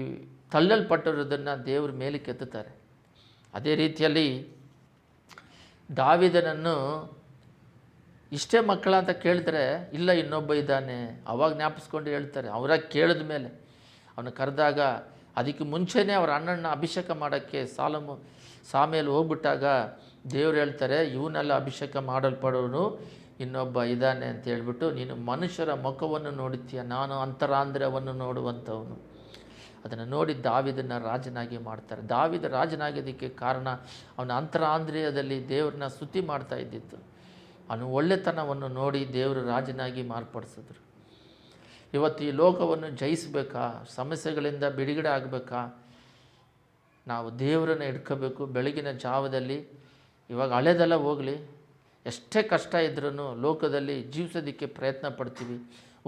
ತಳ್ಳಲ್ಪಟ್ಟಿರೋದನ್ನು ದೇವ್ರ ಮೇಲಕ್ಕೆ ಎತ್ತುತ್ತಾರೆ. ಅದೇ ರೀತಿಯಲ್ಲಿ ದಾವೀದನನ್ನು ಇಷ್ಟೇ ಮಕ್ಕಳ ಅಂತ ಕೇಳಿದ್ರೆ, ಇಲ್ಲ ಇನ್ನೊಬ್ಬ ಇದ್ದಾನೆ, ಅವಾಗ ಜ್ಞಾಪಿಸ್ಕೊಂಡು ಹೇಳ್ತಾರೆ. ಅವರಾಗ ಕೇಳಿದ ಮೇಲೆ ಅವನು ಕರೆದಾಗ, ಅದಕ್ಕೆ ಮುಂಚೆನೇ ಅವರ ಅಣ್ಣನ ಅಭಿಷೇಕ ಮಾಡೋಕ್ಕೆ ಸಾಮೇಲ್ ಹೋಗ್ಬಿಟ್ಟಾಗ ದೇವ್ರು ಹೇಳ್ತಾರೆ, ಇವನ್ನೆಲ್ಲ ಅಭಿಷೇಕ ಮಾಡಲ್ಪಡೋನು ಇನ್ನೊಬ್ಬ ಇದ್ದಾನೆ ಅಂತ ಹೇಳ್ಬಿಟ್ಟು, ನೀನು ಮನುಷ್ಯರ ಮುಖವನ್ನು ನೋಡುತ್ತೀಯ, ನಾನು ಅಂತರಾಂದ್ರ್ಯವನ್ನು ನೋಡುವಂಥವನು. ಅದನ್ನು ನೋಡಿ ದಾವೀದನ ರಾಜನಾಗಿ ಮಾಡ್ತಾರೆ. ದಾವೀದ ರಾಜನಾಗೋದಕ್ಕೆ ಕಾರಣ ಅವನ ಅಂತರಾಂದ್ರ್ಯದಲ್ಲಿ ದೇವ್ರನ್ನ ಸ್ತುತಿ ಮಾಡ್ತಾ ಇದ್ದಿತ್ತು. ಅವನು ಒಳ್ಳೆತನವನ್ನು ನೋಡಿ ದೇವರು ರಾಜನಾಗಿ ಮಾರ್ಪಡಿಸಿದ್ರು. ಇವತ್ತು ಈ ಲೋಕವನ್ನು ಜಯಿಸಬೇಕಾ, ಸಮಸ್ಯೆಗಳಿಂದ ಬಿಡುಗಡೆ ಆಗಬೇಕಾ, ನಾವು ದೇವರನ್ನು ಹಿಡ್ಕೋಬೇಕು. ಬೆಳಗಿನ ಜಾವದಲ್ಲಿ ಇವಾಗ ಹಳೆದೆಲ್ಲ ಹೋಗಲಿ, ಎಷ್ಟೇ ಕಷ್ಟ ಇದ್ರೂ ಲೋಕದಲ್ಲಿ ಜೀವಿಸೋದಕ್ಕೆ ಪ್ರಯತ್ನ ಪಡ್ತೀವಿ.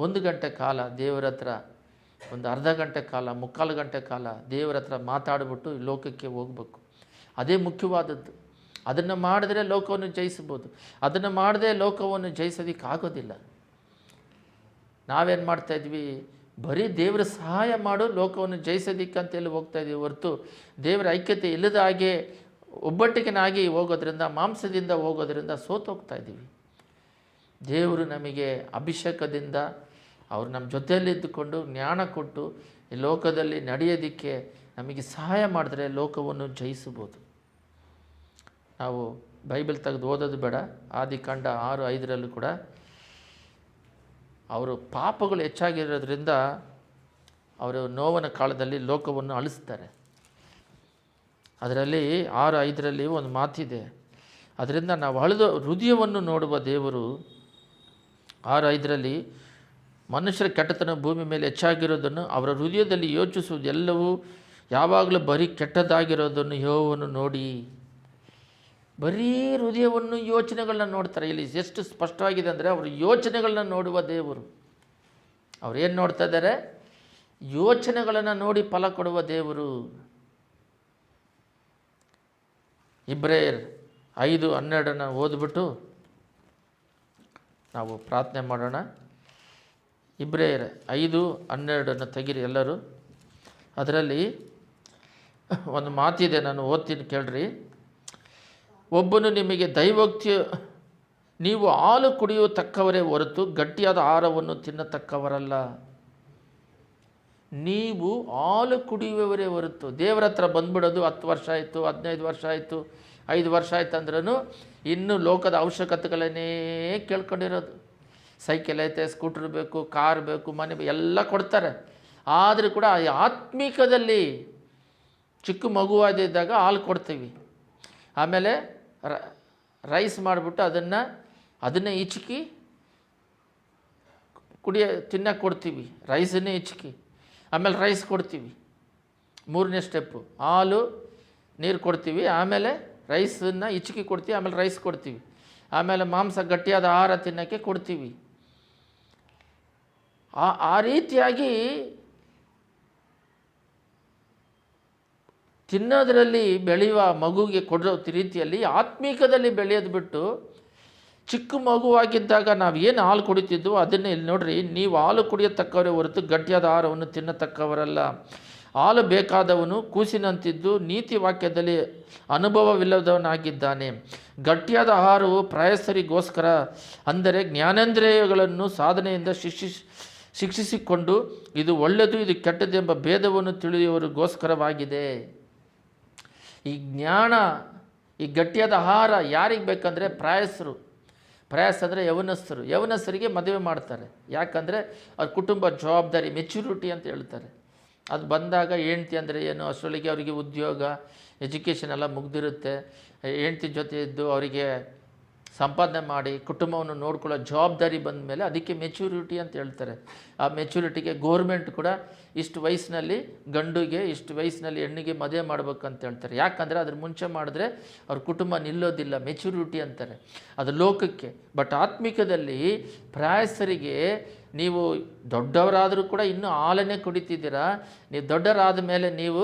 1 ಗಂಟೆ ಕಾಲ ದೇವರ ಹತ್ರ, ಒಂದು ಅರ್ಧ ಗಂಟೆ ಕಾಲ, 3/4 ಗಂಟೆ ಕಾಲ ದೇವರ ಹತ್ರ ಮಾತಾಡಿಬಿಟ್ಟು ಈ ಲೋಕಕ್ಕೆ ಹೋಗಬೇಕು. ಅದೇ ಮುಖ್ಯವಾದದ್ದು. ಅದನ್ನು ಮಾಡಿದ್ರೆ ಲೋಕವನ್ನು ಜಯಿಸ್ಬೋದು. ಅದನ್ನು ಮಾಡದೆ ಲೋಕವನ್ನು ಜಯಿಸೋದಕ್ಕೆ ಆಗೋದಿಲ್ಲ. ನಾವೇನು ಮಾಡ್ತಾಯಿದ್ವಿ, ಬರೀ ದೇವರ ಸಹಾಯ ಮಾಡು ಲೋಕವನ್ನು ಜಯಿಸೋದಕ್ಕೆ ಅಂತೇಳಿ ಹೋಗ್ತಾಯಿದ್ವಿ ಹೊರತು ದೇವರ ಐಕ್ಯತೆ ಇಲ್ಲದ ಹಾಗೆ ಒಬ್ಬಟ್ಟಿಗೆನಾಗಿ ಹೋಗೋದ್ರಿಂದ, ಮಾಂಸದಿಂದ ಹೋಗೋದ್ರಿಂದ ಸೋತೋಗ್ತಾಯಿದ್ದೀವಿ. ದೇವರು ನಮಗೆ ಅಭಿಷೇಕದಿಂದ ಅವರು ನಮ್ಮ ಜೊತೆಯಲ್ಲಿದ್ದುಕೊಂಡು ಜ್ಞಾನ ಕೊಟ್ಟು ಈ ಲೋಕದಲ್ಲಿ ನಡೆಯೋದಕ್ಕೆ ನಮಗೆ ಸಹಾಯ ಮಾಡಿದ್ರೆ ಲೋಕವನ್ನು ಜಯಿಸಬಹುದು. ನಾವು ಬೈಬಲ್ ತೆಗೆದು ಓದೋದು ಬೇಡ. ಆದಿಕಾಂಡ 6:5 ಕೂಡ ಅವರು ಪಾಪಗಳು ಹೆಚ್ಚಾಗಿರೋದ್ರಿಂದ ಅವರು ನೋವನ ಕಾಲದಲ್ಲಿ ಲೋಕವನ್ನು ಅಳಿಸ್ತಾರೆ. ಅದರಲ್ಲಿ 6:5 ಒಂದು ಮಾತಿದೆ, ಅದರಿಂದ ನಾವು ಹಳೆದ ಹೃದಯವನ್ನು ನೋಡುವ ದೇವರು. 6:5 ಮನುಷ್ಯರ ಕೆಟ್ಟತನ ಭೂಮಿ ಮೇಲೆ ಹೆಚ್ಚಾಗಿರೋದನ್ನು ಅವರ ಹೃದಯದಲ್ಲಿ ಯೋಚಿಸುವುದು ಎಲ್ಲವೂ ಯಾವಾಗಲೂ ಬರೀ ಕೆಟ್ಟದಾಗಿರೋದನ್ನು ಯೆಹೋವನು ನೋಡಿ. ಬರೀ ಹೃದಯವನ್ನು ಯೋಚನೆಗಳನ್ನ ನೋಡ್ತಾರೆ. ಇಲ್ಲಿ ಎಷ್ಟು ಸ್ಪಷ್ಟವಾಗಿದೆ ಅಂದರೆ ಅವರು ಯೋಚನೆಗಳನ್ನ ನೋಡುವ ದೇವರು. ಅವ್ರು ಏನು ನೋಡ್ತಾ ಇದ್ದಾರೆ? ಯೋಚನೆಗಳನ್ನು ನೋಡಿ ಫಲ ಕೊಡುವ ದೇವರು. ಇಬ್ರಿಯರ್ 5:12 ಓದ್ಬಿಟ್ಟು ನಾವು ಪ್ರಾರ್ಥನೆ ಮಾಡೋಣ. ಇಬ್ರಿಯರ್ 5:12 ತೆಗೀರಿ ಎಲ್ಲರೂ. ಅದರಲ್ಲಿ ಒಂದು ಮಾತಿದೆ, ನಾನು ಓದ್ತೀನಿ ಕೇಳ್ರಿ. ಒಬ್ಬನು ನಿಮಗೆ ದೈವೋಕ್ತಿ, ನೀವು ಹಾಲು ಕುಡಿಯತಕ್ಕವರೇ ಹೊರತು ಗಟ್ಟಿಯಾದ ಆಹಾರವನ್ನು ತಿನ್ನತಕ್ಕವರಲ್ಲ. ನೀವು ಹಾಲು ಕುಡಿಯುವವರೇ ಹೊರತು. ದೇವರ ಹತ್ರ ಬಂದ್ಬಿಡೋದು 10 ವರ್ಷ ಆಯಿತು, 15 ವರ್ಷ ಆಯಿತು, 5 ವರ್ಷ ಆಯ್ತು ಅಂದ್ರೂ ಇನ್ನೂ ಲೋಕದ ಅವಶ್ಯಕತೆಗಳನ್ನೇ ಕೇಳ್ಕೊಂಡಿರೋದು. ಸೈಕಲ್ ಐತೆ, ಸ್ಕೂಟ್ರ್ ಬೇಕು, ಕಾರ್ ಬೇಕು, ಮನೆ ಎಲ್ಲ ಕೊಡ್ತಾರೆ. ಆದರೂ ಕೂಡ ಆತ್ಮಿಕದಲ್ಲಿ ಚಿಕ್ಕ ಮಗುವಾದಿದ್ದಾಗ ಹಾಲು ಕೊಡ್ತೀವಿ. ಆಮೇಲೆ ರೈಸ್ ಮಾಡಿಬಿಟ್ಟು ಅದನ್ನೇ ಹಿಚ್ಕಿ ತಿನ್ನಕ್ಕೆ ಕೊಡ್ತೀವಿ. ರೈಸನ್ನೇ ಹಿಚ್ಕಿ ಆಮೇಲೆ ರೈಸ್ ಕೊಡ್ತೀವಿ. 3ನೇ ಸ್ಟೆಪ್ಪು ಹಾಲು ನೀರು ಕೊಡ್ತೀವಿ, ಆಮೇಲೆ ರೈಸನ್ನು ಹಿಚ್ಕಿ ಕೊಡ್ತೀವಿ, ಆಮೇಲೆ ರೈಸ್ ಕೊಡ್ತೀವಿ, ಆಮೇಲೆ ಮಾಂಸ ಗಟ್ಟಿಯಾದ ಆಹಾರ ತಿನ್ನೋಕ್ಕೆ ಕೊಡ್ತೀವಿ. ಆ ರೀತಿಯಾಗಿ ತಿನ್ನೋದರಲ್ಲಿ ಬೆಳೆಯುವ ಮಗುಗೆ ಕೊಡೋ ರೀತಿಯಲ್ಲಿ ಆತ್ಮೀಕದಲ್ಲಿ ಬೆಳೆಯೋದು ಬಿಟ್ಟು, ಚಿಕ್ಕ ಮಗುವಾಗಿದ್ದಾಗ ನಾವು ಏನು ಹಾಲು ಕುಡಿತಿದ್ವೋ ಅದನ್ನೇ ಇಲ್ಲಿ ನೋಡ್ರಿ. ನೀವು ಹಾಲು ಕುಡಿಯತಕ್ಕವರೇ ಹೊರತು ಗಟ್ಟಿಯಾದ ಆಹಾರವನ್ನು ತಿನ್ನತಕ್ಕವರಲ್ಲ. ಹಾಲು ಬೇಕಾದವನು ಕೂಸಿನಂತಿದ್ದು ನೀತಿ ವಾಕ್ಯದಲ್ಲಿ ಅನುಭವವಿಲ್ಲದವನಾಗಿದ್ದಾನೆ. ಗಟ್ಟಿಯಾದ ಆಹಾರವು ಪ್ರಾಯಸ್ಥರಿಗೋಸ್ಕರ, ಅಂದರೆ ಜ್ಞಾನೇಂದ್ರಿಯಗಳನ್ನು ಸಾಧನೆಯಿಂದ ಶಿಕ್ಷಿಸಿಕೊಂಡು ಇದು ಒಳ್ಳೆಯದು ಇದು ಕೆಟ್ಟದೆಂಬ ಭೇದವನ್ನು ತಿಳಿಯುವವರಿಗೋಸ್ಕರವಾಗಿದೆ. ಈ ಜ್ಞಾನ, ಈ ಗಟ್ಟಿಯಾದ ಆಹಾರ ಯಾರಿಗೆ ಬೇಕಂದರೆ ಪ್ರಾಯಸ್ಥರು. ಪ್ರಾಯಸ್ ಅಂದರೆ ಯೌವನಸ್ಥರಿಗೆ ಮದುವೆ ಮಾಡ್ತಾರೆ. ಯಾಕಂದರೆ ಅವ್ರ ಕುಟುಂಬ ಜವಾಬ್ದಾರಿ, ಮೆಚ್ಯೂರಿಟಿ ಅಂತ ಹೇಳ್ತಾರೆ. ಅದು ಬಂದಾಗ ಹೆಂಡ್ತಿ ಅಂದರೆ ಏನು, ಅಷ್ಟರೊಳಗೆ ಅವರಿಗೆ ಉದ್ಯೋಗ, ಎಜುಕೇಷನ್ ಎಲ್ಲ ಮುಗ್ದಿರುತ್ತೆ. ಹೆಂಡ್ತಿ ಜೊತೆ ಇದ್ದು ಅವರಿಗೆ ಸಂಪಾದನೆ ಮಾಡಿ ಕುಟುಂಬವನ್ನು ನೋಡ್ಕೊಳ್ಳೋ ಜವಾಬ್ದಾರಿ ಬಂದ ಮೇಲೆ ಅದಕ್ಕೆ ಮೆಚ್ಯೂರಿಟಿ ಅಂತ ಹೇಳ್ತಾರೆ. ಆ ಮೆಚ್ಯೂರಿಟಿಗೆ ಗೋರ್ಮೆಂಟ್ ಕೂಡ ಇಷ್ಟು ವಯಸ್ಸಿನಲ್ಲಿ ಗಂಡುಗೆ, ಇಷ್ಟು ವಯಸ್ಸಿನಲ್ಲಿ ಹೆಣ್ಣಿಗೆ ಮದುವೆ ಮಾಡ್ಬೇಕಂತ ಹೇಳ್ತಾರೆ. ಯಾಕಂದರೆ ಅದ್ರ ಮುಂಚೆ ಮಾಡಿದ್ರೆ ಅವ್ರ ಕುಟುಂಬ ನಿಲ್ಲೋದಿಲ್ಲ, ಮೆಚ್ಯೂರಿಟಿ ಅಂತಾರೆ. ಅದು ಲೋಕಕ್ಕೆ. ಬಟ್ ಆತ್ಮಿಕದಲ್ಲಿ ಪ್ರಾಯಸ್ಥರಿಗೆ, ನೀವು ದೊಡ್ಡವರಾದರೂ ಕೂಡ ಇನ್ನೂ ಹಾಲನ್ನೇ ಕುಡಿತಿದ್ದೀರಾ. ನೀವು ದೊಡ್ಡವರಾದ ಮೇಲೆ ನೀವು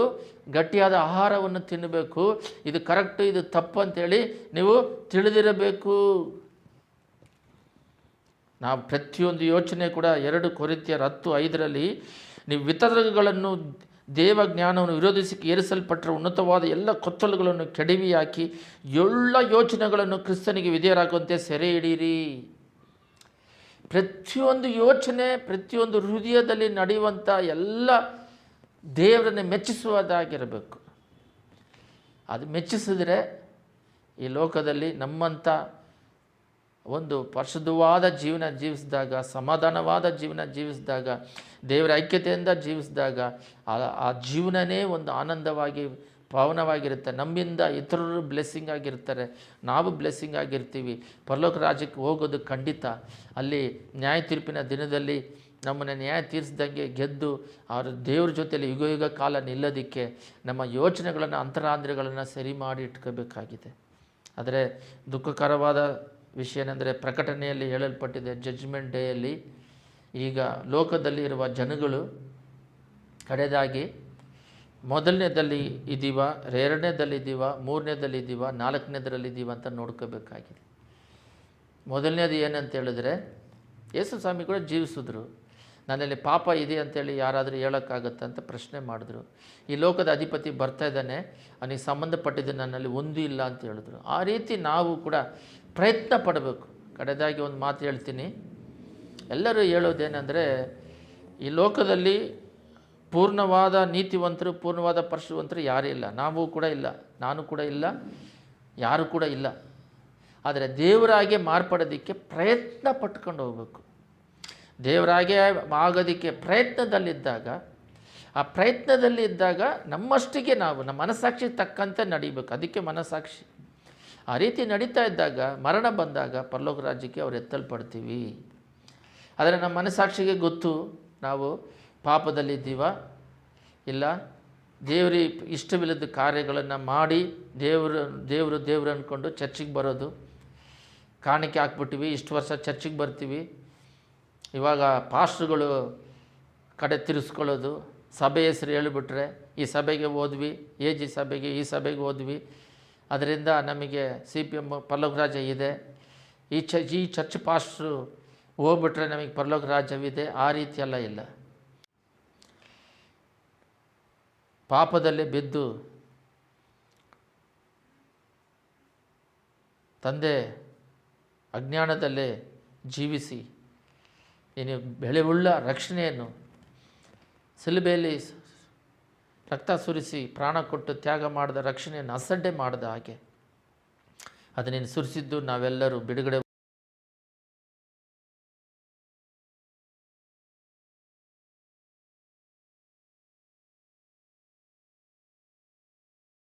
ಗಟ್ಟಿಯಾದ ಆಹಾರವನ್ನು ತಿನ್ನಬೇಕು. ಇದು ಕರೆಕ್ಟು, ಇದು ತಪ್ಪು ಅಂತೇಳಿ ನೀವು ತಿಳಿದಿರಬೇಕು. ನಾವು ಪ್ರತಿಯೊಂದು ಯೋಚನೆ ಕೂಡ 2 ಕೊರಿಂಥಿಯರ್ 10:5 ನೀವು ವಿತರಕಗಳನ್ನು ದೇವಜ್ಞಾನವನ್ನು ವಿರೋಧಿಸಿ ಏರಿಸಲ್ಪಟ್ಟರೆ ಉನ್ನತವಾದ ಎಲ್ಲ ಕೊತ್ತಲುಗಳನ್ನು ಕೆಡವಿ ಹಾಕಿ ಎಲ್ಲ ಯೋಚನೆಗಳನ್ನು ಕ್ರಿಸ್ತನಿಗೆ ವಿಧೇಯರಾಗುವಂತೆ ಸೆರೆ ಹಿಡೀರಿ. ಪ್ರತಿಯೊಂದು ಯೋಚನೆ, ಪ್ರತಿಯೊಂದು ಹೃದಯದಲ್ಲಿ ನಡೆಯುವಂಥ ಎಲ್ಲ ದೇವರನ್ನೇ ಮೆಚ್ಚಿಸುವುದಾಗಿರಬೇಕು. ಅದು ಮೆಚ್ಚಿಸಿದ್ರೆ ಈ ಲೋಕದಲ್ಲಿ ನಮ್ಮಂಥ ಒಂದು ಪರಿಶುದ್ಧವಾದ ಜೀವನ ಜೀವಿಸಿದಾಗ, ಸಮಾಧಾನವಾದ ಜೀವನ ಜೀವಿಸಿದಾಗ, ದೇವರ ಐಕ್ಯತೆಯಿಂದ ಜೀವಿಸಿದಾಗ ಆ ಜೀವನನೇ ಒಂದು ಆನಂದವಾಗಿ ಪಾವನವಾಗಿರುತ್ತೆ. ನಮ್ಮಿಂದ ಇತರರು ಬ್ಲೆಸ್ಸಿಂಗ್ ಆಗಿರ್ತಾರೆ, ನಾವು ಬ್ಲೆಸ್ಸಿಂಗ್ ಆಗಿರ್ತೀವಿ. ಪರಲೋಕ ರಾಜ್ಯಕ್ಕೆ ಹೋಗೋದು ಖಂಡಿತ. ಅಲ್ಲಿ ನ್ಯಾಯ ತೀರ್ಪಿನ ದಿನದಲ್ಲಿ ನಮ್ಮನ್ನು ನ್ಯಾಯ ತೀರಿಸಿದಂಗೆ ಗೆದ್ದು ಅವರ ದೇವ್ರ ಜೊತೆಯಲ್ಲಿ ಯುಗ ಯುಗ ಕಾಲ ನಿಲ್ಲೋದಕ್ಕೆ ನಮ್ಮ ಯೋಚನೆಗಳನ್ನು, ಅಂತರಾಂದ್ರಗಳನ್ನು ಸರಿ ಮಾಡಿ ಇಟ್ಕೋಬೇಕಾಗಿದೆ. ಆದರೆ ದುಃಖಕರವಾದ ವಿಷಯ ಏನೆಂದರೆ, ಪ್ರಕಟಣೆಯಲ್ಲಿ ಹೇಳಲ್ಪಟ್ಟಿದೆ, ಜಡ್ಜ್ಮೆಂಟ್ ಡೇಯಲ್ಲಿ ಈಗ ಲೋಕದಲ್ಲಿ ಇರುವ ಜನಗಳು ಕಡೆದಾಗಿ ಮೊದಲನೇದಲ್ಲಿ ಇದ್ದೀವ, 2ನೇದಲ್ಲಿ ಇದ್ದೀವ, 3ನೇದಲ್ಲಿ ಇದ್ದೀವ, 4ನೇದರಲ್ಲಿ ಇದ್ದೀವ ಅಂತ ನೋಡ್ಕೋಬೇಕಾಗಿದೆ. ಮೊದಲನೇದು ಏನಂತ ಹೇಳಿದ್ರೆ, ಯೇಸು ಸ್ವಾಮಿ ಕೂಡ ಜೀವಿಸಿದ್ರು. ನನ್ನಲ್ಲಿ ಪಾಪ ಇದೆ ಅಂತೇಳಿ ಯಾರಾದರೂ ಹೇಳೋಕ್ಕಾಗತ್ತೆ ಅಂತ ಪ್ರಶ್ನೆ ಮಾಡಿದ್ರು. ಈ ಲೋಕದ ಅಧಿಪತಿ ಬರ್ತಾ ಇದ್ದಾನೆ, ಅವನಿಗೆ ಸಂಬಂಧಪಟ್ಟಿದ್ದು ನನ್ನಲ್ಲಿ ಒಂದೂ ಇಲ್ಲ ಅಂತ ಹೇಳಿದ್ರು. ಆ ರೀತಿ ನಾವು ಕೂಡ ಪ್ರಯತ್ನ ಪಡಬೇಕು. ಕಡೆದಾಗಿ ಒಂದು ಮಾತು ಹೇಳ್ತೀನಿ. ಎಲ್ಲರೂ ಹೇಳೋದೇನೆಂದರೆ, ಈ ಲೋಕದಲ್ಲಿ ಪೂರ್ಣವಾದ ನೀತಿವಂತರು, ಪೂರ್ಣವಾದ ಪರಿಶುದ್ಧವಂತರು ಯಾರೂ ಇಲ್ಲ. ನಾವು ಕೂಡ ಇಲ್ಲ, ನಾನು ಕೂಡ ಇಲ್ಲ, ಯಾರು ಕೂಡ ಇಲ್ಲ. ಆದರೆ ದೇವರಾಗೆ ಮಾರ್ಪಡೋದಕ್ಕೆ ಪ್ರಯತ್ನ ಪಟ್ಕೊಂಡು ಹೋಗಬೇಕು. ದೇವರಾಗೆ ಆಗೋದಕ್ಕೆ ಪ್ರಯತ್ನದಲ್ಲಿದ್ದಾಗ, ಆ ಪ್ರಯತ್ನದಲ್ಲಿ ಇದ್ದಾಗ ನಮ್ಮಷ್ಟಿಗೆ ನಾವು ನಮ್ಮ ಮನಸ್ಸಾಕ್ಷಿ ತಕ್ಕಂತೆ ನಡೀಬೇಕು. ಅದಕ್ಕೆ ಮನಸ್ಸಾಕ್ಷಿ. ಆ ರೀತಿ ನಡೀತಾ ಇದ್ದಾಗ ಮರಣ ಬಂದಾಗ ಪರಲೋಕ ರಾಜ್ಯಕ್ಕೆ ಅವ್ರು ಎತ್ತಲ್ಪಡ್ತೀವಿ. ಆದರೆ ನಮ್ಮ ಮನಸ್ಸಾಕ್ಷಿಗೆ ಗೊತ್ತು ನಾವು ಪಾಪದಲ್ಲಿದ್ದೀವ, ಇಲ್ಲ ದೇವರಿಗೆ ಇಷ್ಟವಿಲ್ಲದ ಕಾರ್ಯಗಳನ್ನು ಮಾಡಿ ದೇವರು ಅಂದ್ಕೊಂಡು ಚರ್ಚಿಗೆ ಬರೋದು, ಕಾಣಿಕೆ ಹಾಕ್ಬಿಟ್ಟಿವಿ, ಇಷ್ಟು ವರ್ಷ ಚರ್ಚಿಗೆ ಬರ್ತೀವಿ, ಇವಾಗ ಪಾಸ್ಟ್ರುಗಳು ಕಡೆ ತಿರ್ಸ್ಕೊಳ್ಳೋದು, ಸಭೆ ಹೆಸರು ಹೇಳಿಬಿಟ್ರೆ ಈ ಸಭೆಗೆ ಹೋದ್ವಿ, ಈ ಸಭೆಗೆ ಹೋದ್ವಿ, ಅದರಿಂದ ನಮಗೆ CPM ಪರಲೋಕ ರಾಜ್ಯ ಇದೆ, ಈ ಚರ್ಚ್ ಪಾಸ್ಟ್ರು ಹೋಗ್ಬಿಟ್ರೆ ನಮಗೆ ಪರಲೋಕ ರಾಜ್ಯವಿದೆ, ಆ ರೀತಿಯೆಲ್ಲ ಇಲ್ಲ. ಪಾಪದಲ್ಲೇ ಬಿದ್ದು ತಂದೆ ಅಜ್ಞಾನದಲ್ಲೇ ಜೀವಿಸಿ ನೀನು ಬೆಳೆಯುಳ್ಳ ರಕ್ಷಣೆಯನ್ನು ಸಿಲುಬೆಯಲ್ಲಿ ರಕ್ತ ಸುರಿಸಿ ಪ್ರಾಣ ಕೊಟ್ಟು ತ್ಯಾಗ ಮಾಡಿದ ರಕ್ಷಣೆಯನ್ನು ಅಸಡ್ಡೆ ಮಾಡಿದ ಹಾಗೆ ಅದು ನೀನು ಸುರಿಸಿದ್ದು ನಾವೆಲ್ಲರೂ ಬಿಡುಗಡೆ